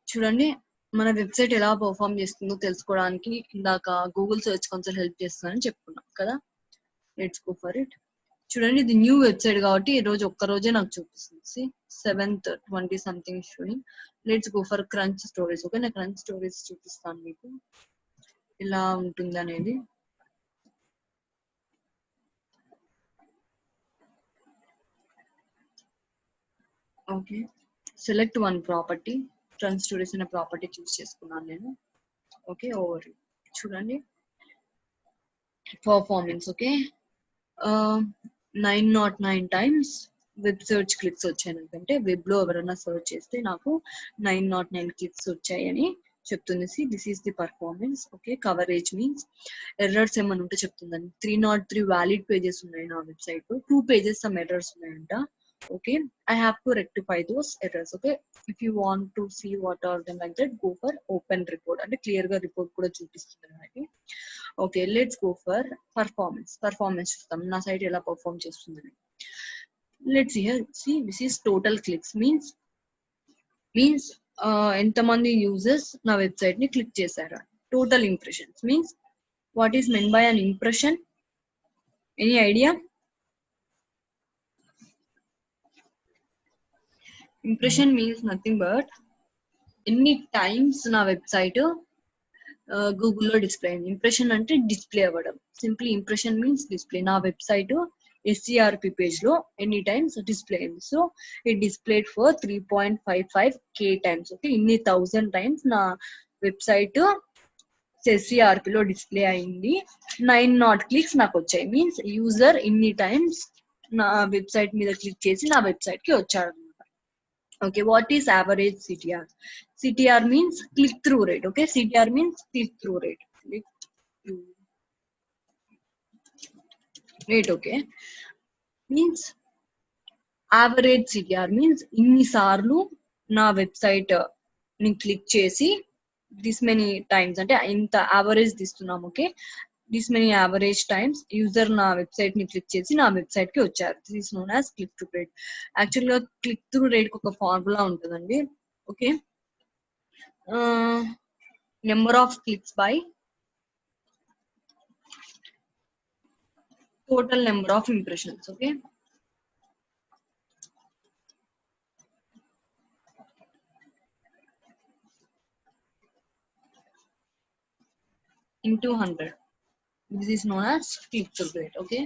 చూడండి మన వెబ్సైట్ ఎలా పర్ఫామ్ చేస్తుందో తెలుసుకోవడానికి ఇందాక గూగుల్ సెర్చ్ కన్సోల్ హెల్ప్ చేస్తుందని చెప్పుకున్నాం కదా. Let's go for it. చూడండి ఇది న్యూ వెబ్సైట్ కాబట్టి ఈ రోజు ఒక్క రోజే నాకు చూపిస్తుంది. 7th 20 something showing. Let's go for crunch stories. Okay, నేను క్రంచ్ స్టోరీస్ చూపిస్తాను మీకు ఎలా ఉంటుంది అనేది. ఓకే, select one property. Crunch stories అనే ప్రాపర్టీ చూస్ చేసుకున్నాను నేను. ఓకే, ఓవర్ చూడండి performance. Okay, 909 times web search clicks వచ్చాయి. ఎందుకంటే వెబ్ లో ఎవరైనా సెర్చ్ చేస్తే నాకు 909 క్లిక్స్ వచ్చాయని చెప్తుంది. This is the performance. Okay, coverage means errors ఏమైనా ఉంటే చెప్తుందని. 303 వ్యాలిడ్ పేజెస్ ఉన్నాయి నా వెబ్సైట్ లో. 2 pages సమ్ ఎర్రర్స్ ఉన్నాయంట. Okay, I have to rectify those errors. Okay, if you want to see what are them like that, go for open report. అంటే clear గా report కూడా చూపిస్తుంది మనకి. Okay, let's go for performance చూస్తాం నా site ఎలా perform చేస్తుందని. Let's here see this is total clicks means ఎంతమంది యూజర్స్ నా వెబ్సైట్ ని క్లిక్ చేశారు. Total impressions means what is men by an impression, any idea? Impression means nothing but ఎన్ని times నా వెబ్సైట్ గూగుల్లో డిస్ప్లే అయింది. ఇంప్రెషన్ అంటే డిస్ప్లే అవ్వడం. Simply impression means display. నా వెబ్సైట్ ఎస్సిఆర్పి పేజ్ లో ఎన్ని టైమ్స్ డిస్ప్లే అయింది. So it displayed for 3.55K times. Okay, ఇన్ని 1000 టైమ్స్ నా వెబ్సైట్ ఎస్సిఆర్పి లో డిస్ప్లే అయింది. 9 క్లిక్స్ నాకు వచ్చాయి. మీన్స్ యూజర్ ఇన్ని టైమ్స్ నా వెబ్సైట్ మీద క్లిక్ చేసి నా వెబ్సైట్ కి వచ్చాడు. Okay, what is average CTR? CTR means click through rate. Okay, CTR means click through rate. Click through rate. Okay, means average CTR means ఇన్ని సార్లు నా వెబ్సైట్ ని క్లిక్ చేసి దిస్ మెనీ టైమ్స్ అంటే ఇంత యావరేజ్ తీస్తున్నాం. Okay, this many average times user నా website ని క్లిక్ చేసి నా వెబ్సైట్ కి వచ్చారు. This is known as click through rate. Actual గా క్లిక్ త్రూ రేట్ కి ఒక ఫార్ములా ఉంటుందండి. Okay, number of clicks by total number of impressions. Okay, into 100. This is known as click through rate. Okay,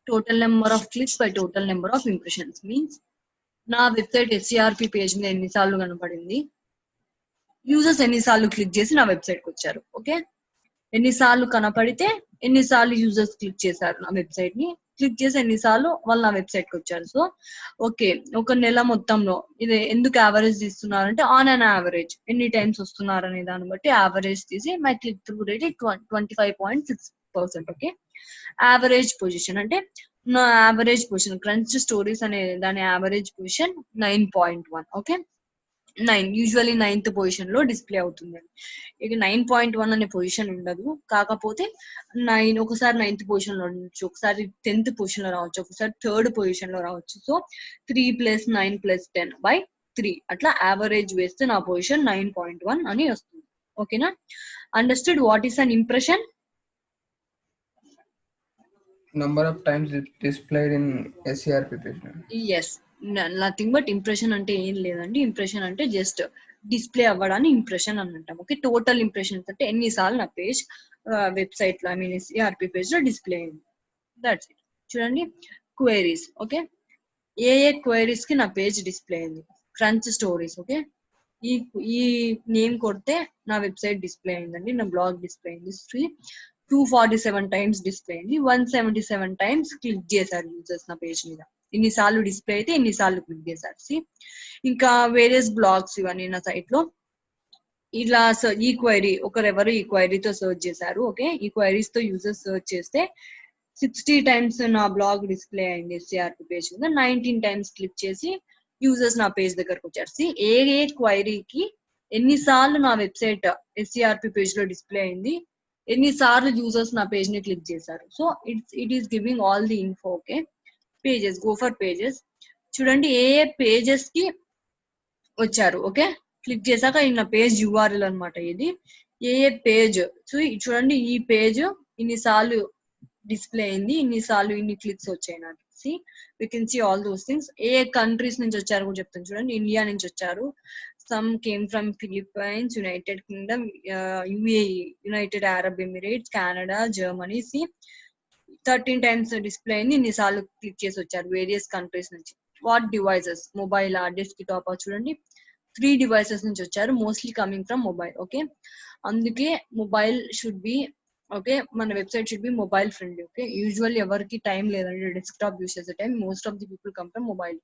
total number of clicks by total number of impressions means నా website ఎస్సిఆర్పి page మీద ఎన్నిసార్లు కనపడింది, users ఎన్నిసార్లు click చేసి నా website కి వచ్చారు. Okay, ఎన్నిసార్లు కనపడితే ఎన్నిసార్లు యూజర్స్ క్లిక్ చేశారు నా వెబ్సైట్ ని, క్లిక్ చేసి ఎన్నిసార్లు వాళ్ళు నా వెబ్సైట్ కి వచ్చారు. సో ఓకే, ఒక నెల మొత్తంలో ఇది ఎందుకు యావరేజ్ తీస్తున్నారంటే ఆన్ అన్ యావరేజ్ ఎన్ని టైమ్స్ వస్తున్నారు అనే దాన్ని బట్టి యావరేజ్ తీసి my click through rate 25.6%. Okay, average position అంటే నా యావరేజ్ పొజిషన్ క్రంచ్ స్టోరీస్ అనే దాని average position 9.1. Okay, 9 usually 9th position లో డిస్ప్లే అవుతుంది. ఇక 9.1 అనే పొజిషన్ ఉండదు, కాకపోతే 9 ఒకసారి 9th పొజిషన్ లో ఉండొచ్చు, ఒకసారి 10th పొజిషన్ లో రావచ్చు, ఒకసారి 3rd పొజిషన్ లో రావచ్చు. సో 3 + 9 + 10/3 అట్లా యావరేజ్ వేస్తే నా పొజిషన్ 9.1 అని వస్తుంది. ఓకేనా, understood what is an impression? Number of times displayed in SCRP page. Yes, nothing but impression అంటే ఏం లేదండి. ఇంప్రెషన్ అంటే జస్ట్ డిస్ప్లే అవ్వడాన్ని ఇంప్రెషన్ అని అంటాం. ఓకే, టోటల్ ఇంప్రెషన్స్ అంటే ఎన్నిసార్లు నా పేజ్ వెబ్సైట్ లో ఐ మీన్ ఎస్సిఆర్పి పేజ్ లో డిస్ప్లే అయింది. That's it. చూడండి క్వైరీస్. ఓకే, ఏ క్వైరీస్ కి నా పేజ్ డిస్ప్లే అయింది. Crunch stories. ఓకే, ఈ నేమ్ కొడితే నా వెబ్సైట్ డిస్ప్లే అయిందండి, నా బ్లాగ్ డిస్ప్లే అయింది. 247 టైమ్స్ డిస్ప్లే అయింది. 177 టైమ్స్ క్లిక్ చేశారు యూజర్స్ నా పేజ్ మీద. ఇన్నిసార్లు డిస్ప్లే అయితే ఇన్నిసార్లు క్లిక్ చేశారు. ఇంకా వేరియస్ బ్లాగ్స్ ఇవన్నీ నా సైట్ లో ఇలా ఈ క్వైరీ ఒకరెవరు ఈ క్వైరీతో సర్చ్ చేశారు. ఓకే, ఈ క్వైరీస్ తో యూజర్స్ సర్చ్ చేస్తే 60 టైమ్స్ నా బ్లాగ్ డిస్ప్లే అయింది ఎస్సిఆర్పి పేజ్ మీద. 19 టైమ్స్ క్లిక్ చేసి యూజర్స్ నా పేజ్ దగ్గరకు వచ్చారు. ఏ క్వైరీకి ఎన్నిసార్లు నా వెబ్సైట్ ఎస్సిఆర్పి పేజ్ లో డిస్ప్లే అయింది, ఎన్నిసార్లు యూజర్స్ నా పేజ్ ని క్లిక్ చేశారు. So it is giving all the info. Okay, pages, go for pages. చూడండి ఏ పేజెస్ కి వచ్చారు. ఓకే, క్లిక్ చేశాక నా పేజ్ యూఆర్ఎల్ అనమాట ఇది. ఏ పేజ్. సో చూడండి ఈ పేజ్ ఇన్నిసార్లు డిస్ప్లే అయింది, ఇన్నిసార్లు ఇన్ని క్లిక్స్ వచ్చాయి నాకు. we can see all those things. A countries నుంచి వచ్చారు కూడా చెప్తాను. చూడండి ఇండియా నుంచి వచ్చారు, some came from Philippines, United Kingdom, UAE, United Arab Emirates, Canada, Germany. 13 times display అయింది, ఇన్నిసార్లు క్లిక్ చేసి వచ్చారు వేరియస్ కంట్రీస్ నుంచి. What devices, mobile, desktop. చూడండి 3 డివైసెస్ నుంచి వచ్చారు, mostly coming from mobile. Okay, అందుకే మొబైల్ షుడ్ బి ఓకే, మన website should be mobile friendly. Okay, usually ఎవరికి టైం లేదండి డెస్క్టాప్ యూస్ చేసే time. Most of the people come from mobile.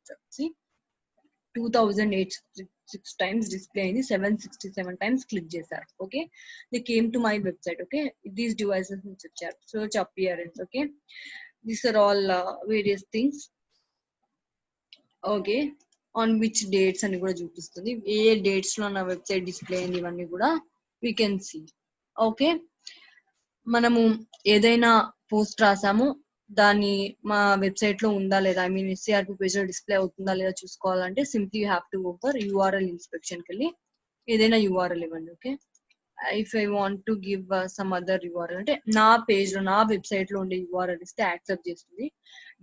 2086 times display అయింది, 767 times click చేశారు. Okay, they came to my website. Okay, these devices నుంచి వచ్చారు. Search appearance. Okay, these are all various things. Okay, on which dates అని కూడా చూపిస్తుంది, ఏ dates లో నా website display అయింది ఇవన్నీ కూడా వీ కెన్ సీ. ఓకే, మనము ఏదైనా పోస్ట్ రాసాము దాన్ని మా వెబ్సైట్ లో ఉందా లేదా, ఐ మీన్ ఎస్సీఆర్పి పేజ్ లో డిస్ప్లే అవుతుందా లేదా చూసుకోవాలంటే simply you have to go for URL inspection కి వెళ్ళి ఏదైనా యూఆర్ఎల్ ఇవ్వండి. Okay, if I want to give some other URL అంటే నా పేజ్ లో నా వెబ్సైట్ లో ఉండే యూఆర్ఎల్ ఇస్తే యాక్సెప్ట్ చేస్తుంది.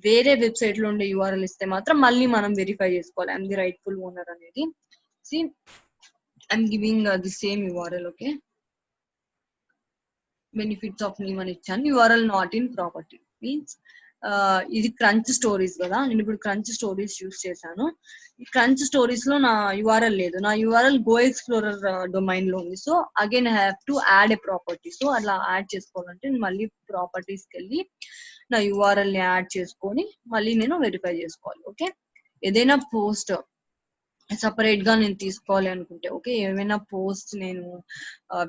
వేరే వెబ్సైట్ లో ఉండే యూఆర్ఎల్ ఇస్తే మాత్రం మళ్ళీ మనం వెరిఫై చేసుకోవాలి ఐఎమ్ ది రైట్ఫుల్ ఓనర్ అనేది. See I'm giving the same URL. Okay, benefits of name అని ఇచ్చాను. URL not in property means ఇది క్రంచ్ స్టోరీస్ కదా, నేను ఇప్పుడు క్రంచ్ స్టోరీస్ యూస్ చేశాను. ఈ క్రంచ్ స్టోరీస్ లో నా యూఆర్ఎల్ లేదు, నా యూఆర్ఎల్ గో ఎక్స్ప్లోరర్ డొమైన్ లో ఉంది. So again I have to add A property. So అలా యాడ్ చేసుకోవాలంటే మళ్ళీ ప్రాపర్టీస్కి వెళ్ళి నా యూఆర్ఎల్ ని యాడ్ చేసుకొని మళ్ళీ నేను వెరిఫై చేసుకోవాలి. ఓకే, ఏదైనా పోస్ట్ సపరేట్ గా నేను తీసుకోవాలి అనుకుంటే, ఓకే ఏమైనా పోస్ట్ నేను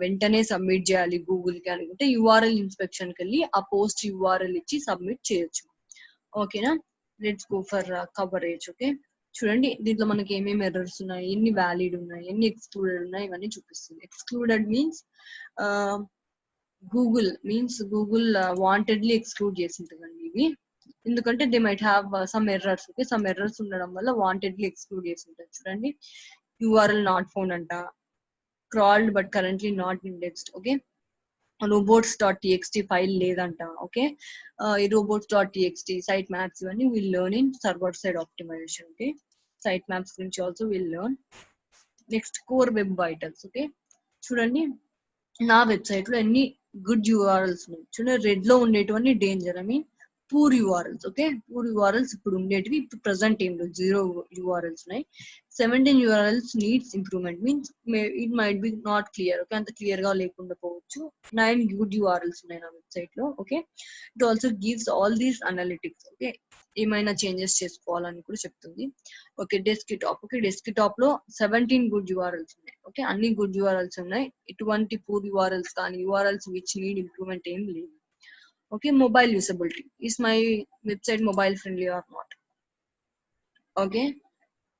వెంటనే సబ్మిట్ చేయాలి గూగుల్ కి అనుకుంటే యూఆర్ఎల్ ఇన్స్పెక్షన్ కి వెళ్ళి ఆ పోస్ట్ యూఆర్ఎల్ ఇచ్చి సబ్మిట్ చేయొచ్చు. ఓకేనా, let's go for coverage. Okay, చూడండి దీంట్లో మనకి ఏమేమి ఎర్రర్స్ ఉన్నాయి, ఎన్ని వ్యాలిడ్ ఉన్నాయి, ఎన్ని ఎక్స్క్లూడెడ్ ఉన్నాయి, ఇవన్నీ చూపిస్తుంది. Excluded means Google wantedly exclude చేసి ఉంటుందండి ఇవి, ఎందుకంటే they might have some errors. Okay, some errors ఉండడం వల్ల వాంటెడ్లీ ఎక్స్క్లూడ్ చేసి ఉంటుంది. చూడండి, యూఆర్ఎల్ నాట్ ఫౌండ్ అంట, crawled but currently not indexed. Okay, robots.txt file లేదంట. ఓకే, ఈ robots.txt సైట్ మ్యాప్స్ ఇవన్నీ will learn in server side optimisation. Okay, sitemaps గురించి also will learn. Next core web vitals. Okay, చూడండి నా website లో ఎన్ని good URLs ఉన్నాయి. చూడండి రెడ్ లో ఉండేటివన్నీ danger, I mean poor URLs. Okay, poor URLs ఇప్పుడు ఉండేటివి, ఇప్పుడు ప్రజెంట్ ఏం లేదు, 0 యూఆర్ఎల్స్ ఉన్నాయి. 17 URLs needs improvement means it might be not clear. Okay, అంత క్లియర్ గా లేకుండా పోవచ్చు. 9 గుడ్ యూఆర్ఎల్స్ ఉన్నాయి నా వెబ్సైట్ లో. Okay, it also gives all these analytics. Okay, ఏమైనా చేంజెస్ చేసుకోవాలని కూడా చెప్తుంది. Okay, desktop. ఓకే, డెస్క్టాప్ లో 17 గుడ్ యూఆర్ఎల్స్ ఉన్నాయి. ఓకే, అన్ని గుడ్ యూఆర్ఎల్స్ ఉన్నాయి, ఇటువంటి పూర్ యూఆర్ఎల్స్ కానీ యూఆర్ఎల్స్ విచ్ నీడ్ ఇంప్రూవ్మెంట్ ఏం లేదు. Okay, mobile usability, is my website mobile friendly or not. Okay,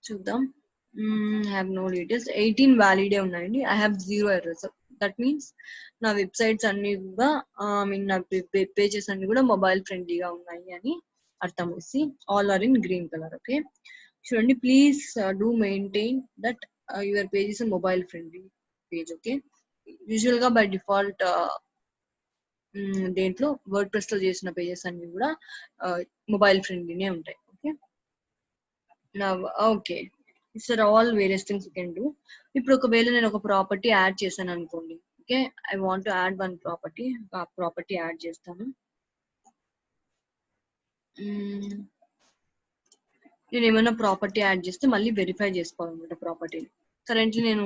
చూద్దాం. హ్యావ్ నో డీటెయిల్స్, 18 వ్యాలిడే ఉన్నాయండి. I have 0 errors. That means నా వెబ్సైట్స్ అన్ని కూడా మీన్ నా వెబ్ పేజెస్ అన్ని కూడా మొబైల్ ఫ్రెండ్లీగా ఉన్నాయి అని అర్థం. వచ్చి all are in green colour. Okay, చూడండి please do maintain that your page is mobile friendly page. Okay, usual గా బై డిఫాల్ట్ దేంట్లో వర్డ్ ప్రెస్ లో చేసిన పేజెస్ అన్ని కూడా మొబైల్ ఫ్రెండ్లీనే ఉంటాయి. Okay, okay it's are all various things you can do. ఇప్పుడు ఒకవేళ నేను ఒక ప్రాపర్టీ యాడ్ చేశాను అనుకోండి. Okay, I want to add one property, ఆ ప్రాపర్టీ యాడ్ చేస్తాను. నేను ఏమైనా ప్రాపర్టీ యాడ్ చేస్తే మళ్ళీ వెరిఫై చేసుకోవాలన్నమాట ప్రాపర్టీని. కరెంట్లీ నేను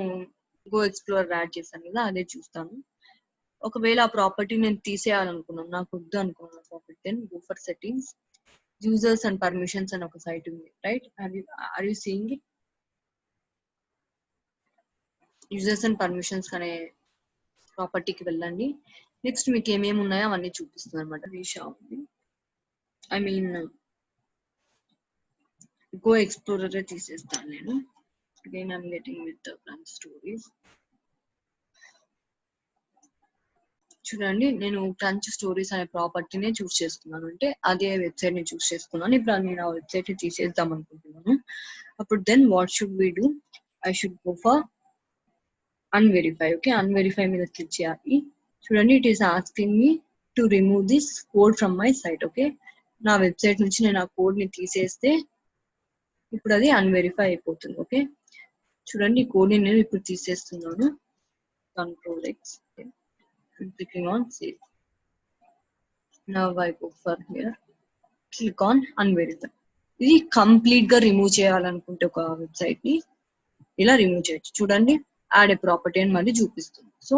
గో ఎక్స్ప్లోరర్ యాడ్ చేశాను కదా, అదే చూస్తాను. ఒకవేళ ఆ ప్రాపర్టీ నేను తీసేయాలనుకున్నాను, నాకు వద్దు అనుకున్నాను property, then go for settings, users and permissions అని ఒక సైట్ ఉంది, right? Are you seeing it? Users and permissions అనే ప్రాపర్టీకి వెళ్ళండి. నెక్స్ట్ మీకు ఏమేమి ఉన్నాయో అవన్నీ చూపిస్తుంది అనమాట. ఐ మీన్ గో ఎక్స్ప్లోరర్ తీసేస్తాను నేను. Again I'm getting with crunch stories. చూడండి నేను క్రంచ్ స్టోరీస్ అనే ప్రాపర్టీనే చూస్ చేసుకున్నాను, అంటే అదే వెబ్సైట్ ని చూస్ చేసుకున్నాను. ఇప్పుడు నేను ఆ వెబ్సైట్ ని తీసేద్దాం అనుకుంటున్నాను. అప్పుడు then what should we do? I should go for unverify. Okay, unverify మీద క్లిక్ చేయాలి. చూడండి it is asking me to remove this code from my site. Okay, నా వెబ్సైట్ నుంచి నేను ఆ కోడ్ ని తీసేస్తే ఇప్పుడు అది అన్వెరిఫై అయిపోతుంది. ఓకే, చూడండి ఈ కోడ్ ని నేను ఇప్పుడు తీసేస్తున్నాను. Control X, clicking on save. Now I go for here, click on unverify. ఇది కంప్లీట్ గా రిమూవ్ చేయాలనుకుంటే ఒక వెబ్సైట్ ని ఇలా రిమూవ్ చేయొచ్చు. చూడండి యాడ్ ఏ ప్రాపర్టీ అని మళ్ళీ చూపిస్తుంది. So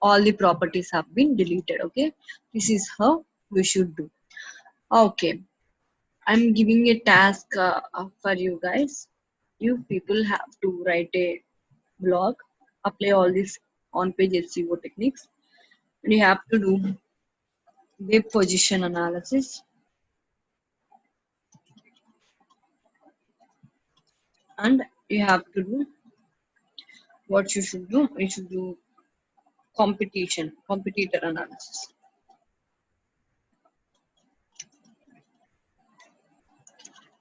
all the properties have been deleted. Okay, this is how we should do. Okay, I'm giving a task for you guys. You people have to write a blog, apply all these on-page SEO techniques, and you have to do web position analysis, and you have to do what you should do. You should do competitor analysis.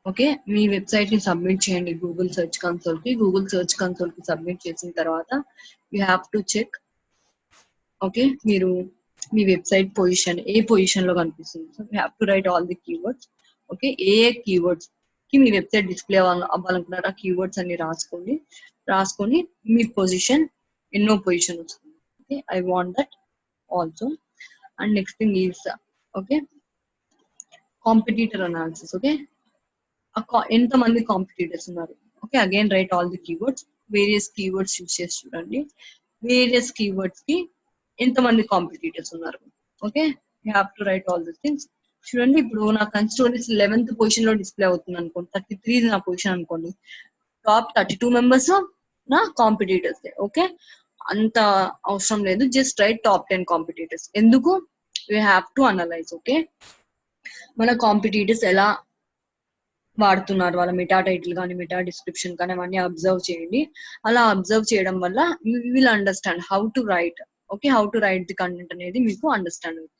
Okay, మీ website ని submit చేయండి Google search console కి. Google search console కి submit చేసిన తర్వాత you have to check. Okay, మీరు మీ website position ఏ పొజిషన్ లో కనిపిస్తుంది. సో యూ హ్యావ్ టు రైట్ ఆల్ ది కీవర్డ్స్. ఓకే, ఏ కీవర్డ్స్ కి మీ వెబ్సైట్ డిస్ప్లే అవ్వాలనుకున్నారు ఆ కీవర్డ్స్ అన్ని రాసుకొని మీ పొజిషన్ ఎన్నో పొజిషన్ వస్తుంది. Okay, I want that also. And next thing is okay competitor analysis. Okay, ఎంత మంది కాంపిటీటర్స్ ఉన్నారు. ఓకే, అగైన్ రైట్ ఆల్ the keywords. Various keywords use చేసి చూడండి. వేరియస్ కీవర్డ్స్ కి ఎంత మంది కాంపిటీటర్స్ ఉన్నారు. ఓకే, యూ హ్యావ్ టు రైట్ ఆల్ దిస్ థింగ్స్. చూడండి, ఇప్పుడు నా కన్స్టోరీస్ 11th పొజిషన్ లో డిస్ప్లే అవుతుంది అనుకోండి, 33 నా పొజిషన్ అనుకోండి, టాప్ 32 మెంబర్స్ నా కాంపిటీటర్స్. ఓకే, అంత అవసరం లేదు, జస్ట్ రైట్ టాప్ 10 కాంపిటీటర్స్. ఎందుకు? You have to analyse. Okay, మన కాంపిటీటర్స్ ఎలా వాడుతున్నారు, వాళ్ళ మెటా టైటిల్ కానీ మెటా డిస్క్రిప్షన్ కానీ అవన్నీ అబ్జర్వ్ చేయండి. అలా అబ్జర్వ్ చేయడం వల్ల you will understand how to right. Okay, how to right the content అనేది మీకు అండర్స్టాండ్ అవుతుంది.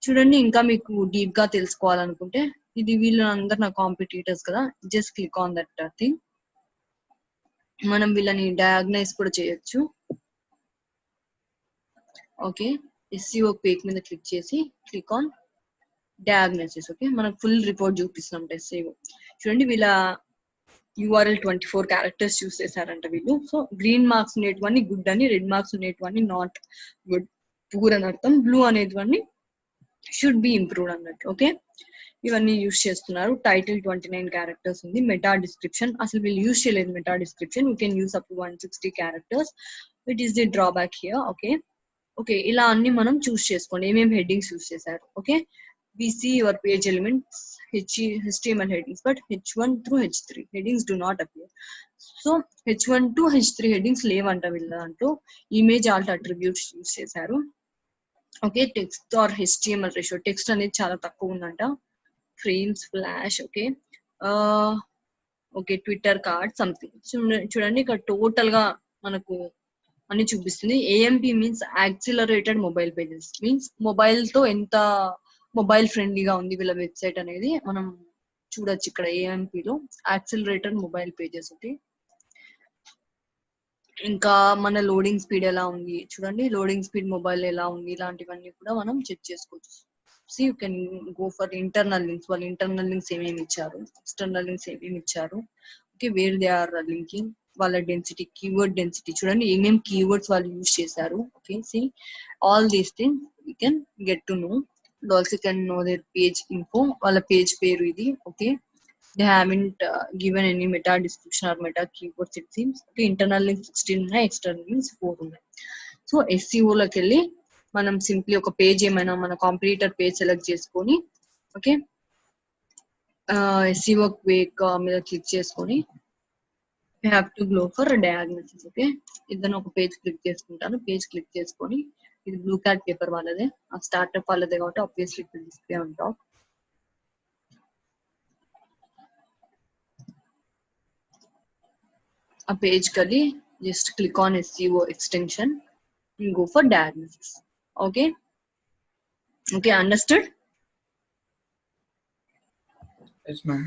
చూడండి, ఇంకా మీకు డీప్ గా తెలుసుకోవాలనుకుంటే, ఇది వీళ్ళందరూ నా కాంపిటీటర్స్ కదా, just click on that thing. మనం వీళ్ళని డయాగ్నైజ్ కూడా చేయొచ్చు. ఓకే, ఎస్సీఓ పేజ్ మీద క్లిక్ చేసి క్లిక్ ఆన్ డయాగ్నోసిస్. ఓకే, మనకు ఫుల్ రిపోర్ట్ చూపిస్తున్నాం ఎస్సీఓ. చూడండి, వీళ్ళ URL 24 క్యారెక్టర్స్ యూస్ చేశారంట వీళ్ళు. సో గ్రీన్ మార్క్స్ ఉండేటివన్నీ గుడ్ అని, రెడ్ మార్క్స్ ఉండేటివన్నీ నాట్ గుడ్, పూర్ అని అర్థం. బ్లూ అనేటివన్నీ షుడ్ బి ఇంప్రూవ్డ్ అన్నట్టు. ఓకే, ఇవన్నీ యూస్ చేస్తున్నారు. టైటిల్ 29 క్యారెక్టర్స్ ఉంది. మెటా డిస్క్రిప్షన్ అసలు వీళ్ళు యూస్ చేయలేదు. Meta description you can use up to 160 characters. It is the drawback here. Okay okay, ఇలా అన్ని మనం చూస్ చేసుకోండి ఏమేమి హెడ్డింగ్స్ యూస్ చేశారు. Okay, we see your page elements HTML headings, but H1 through H3 headings do not appear. So H1 to H3 headings లేవంట వీళ్ళ దాంట్లో. Image Alt attributes use చేశారు. Okay, text are HTML ratio, text అనేది చాలా తక్కువ ఉందంట. Frames flash. Okay okay, Twitter card something. చూడండి, ఇక్కడ టోటల్ గా మనకు అని చూపిస్తుంది. AMP means accelerated mobile pages, means mobile తో ఎంత మొబైల్ ఫ్రెండ్లీగా ఉంది వీళ్ళ వెబ్సైట్ అనేది మనం చూడొచ్చు ఇక్కడ. AMP లో యాక్సిలరేటెడ్ మొబైల్ పేజెస్. ఓకే, ఇంకా మన లోడింగ్ స్పీడ్ ఎలా ఉంది చూడండి, లోడింగ్ స్పీడ్ మొబైల్ ఎలా ఉంది, ఇలాంటివన్నీ కూడా మనం చెక్ చేసుకోవచ్చు. See you can go for internal links. వాళ్ళు ఇంటర్నల్ లింక్స్ ఏమేమి ఇచ్చారు, ఎక్స్టర్నల్ లింక్స్ ఏమేమి ఇచ్చారు. Okay, where they are linking, వాళ్ళ డెన్సిటీ, కీవర్డ్ డెన్సిటీ చూడండి, ఏమేమి కీవర్డ్స్ వాళ్ళు యూజ్ చేశారు. Okay, see all these things you can get to know. Also can know their page info, వాళ్ళ పేజ్ పేరు ఇది. Okay, they haven't given any meta description or meta keywords it seems. Okay, internal links 16 ఉన్నాయి, external links 4 ఉన్నాయి. So SEO లోకి వెళ్ళి మనం simply ఒక page ఏమైనా మన కాంపిటీటర్ పేజ్ సెలెక్ట్ చేసుకొని, ఓకే SEO క్వేక్ మీద క్లిక్ చేసుకొని you have to go for diagnosis. Okay, ఇద్దరు ఒక పేజ్ క్లిక్ చేసుకుంటాను. పేజ్ క్లిక్ చేసుకొని, ఇది బ్లూ క్యాట్ పేపర్ వాళ్ళదే, ఆ స్టార్ట్అప్ వాళ్ళదే కాబట్టి ఆబ్వియస్లీ ఇక్కడ డిస్ప్లే ఆన్ టాప్. ఆ పేజ్ కది just click on SEO extension and go for diagnosis. Okay, okay, understood? Yes, ma'am.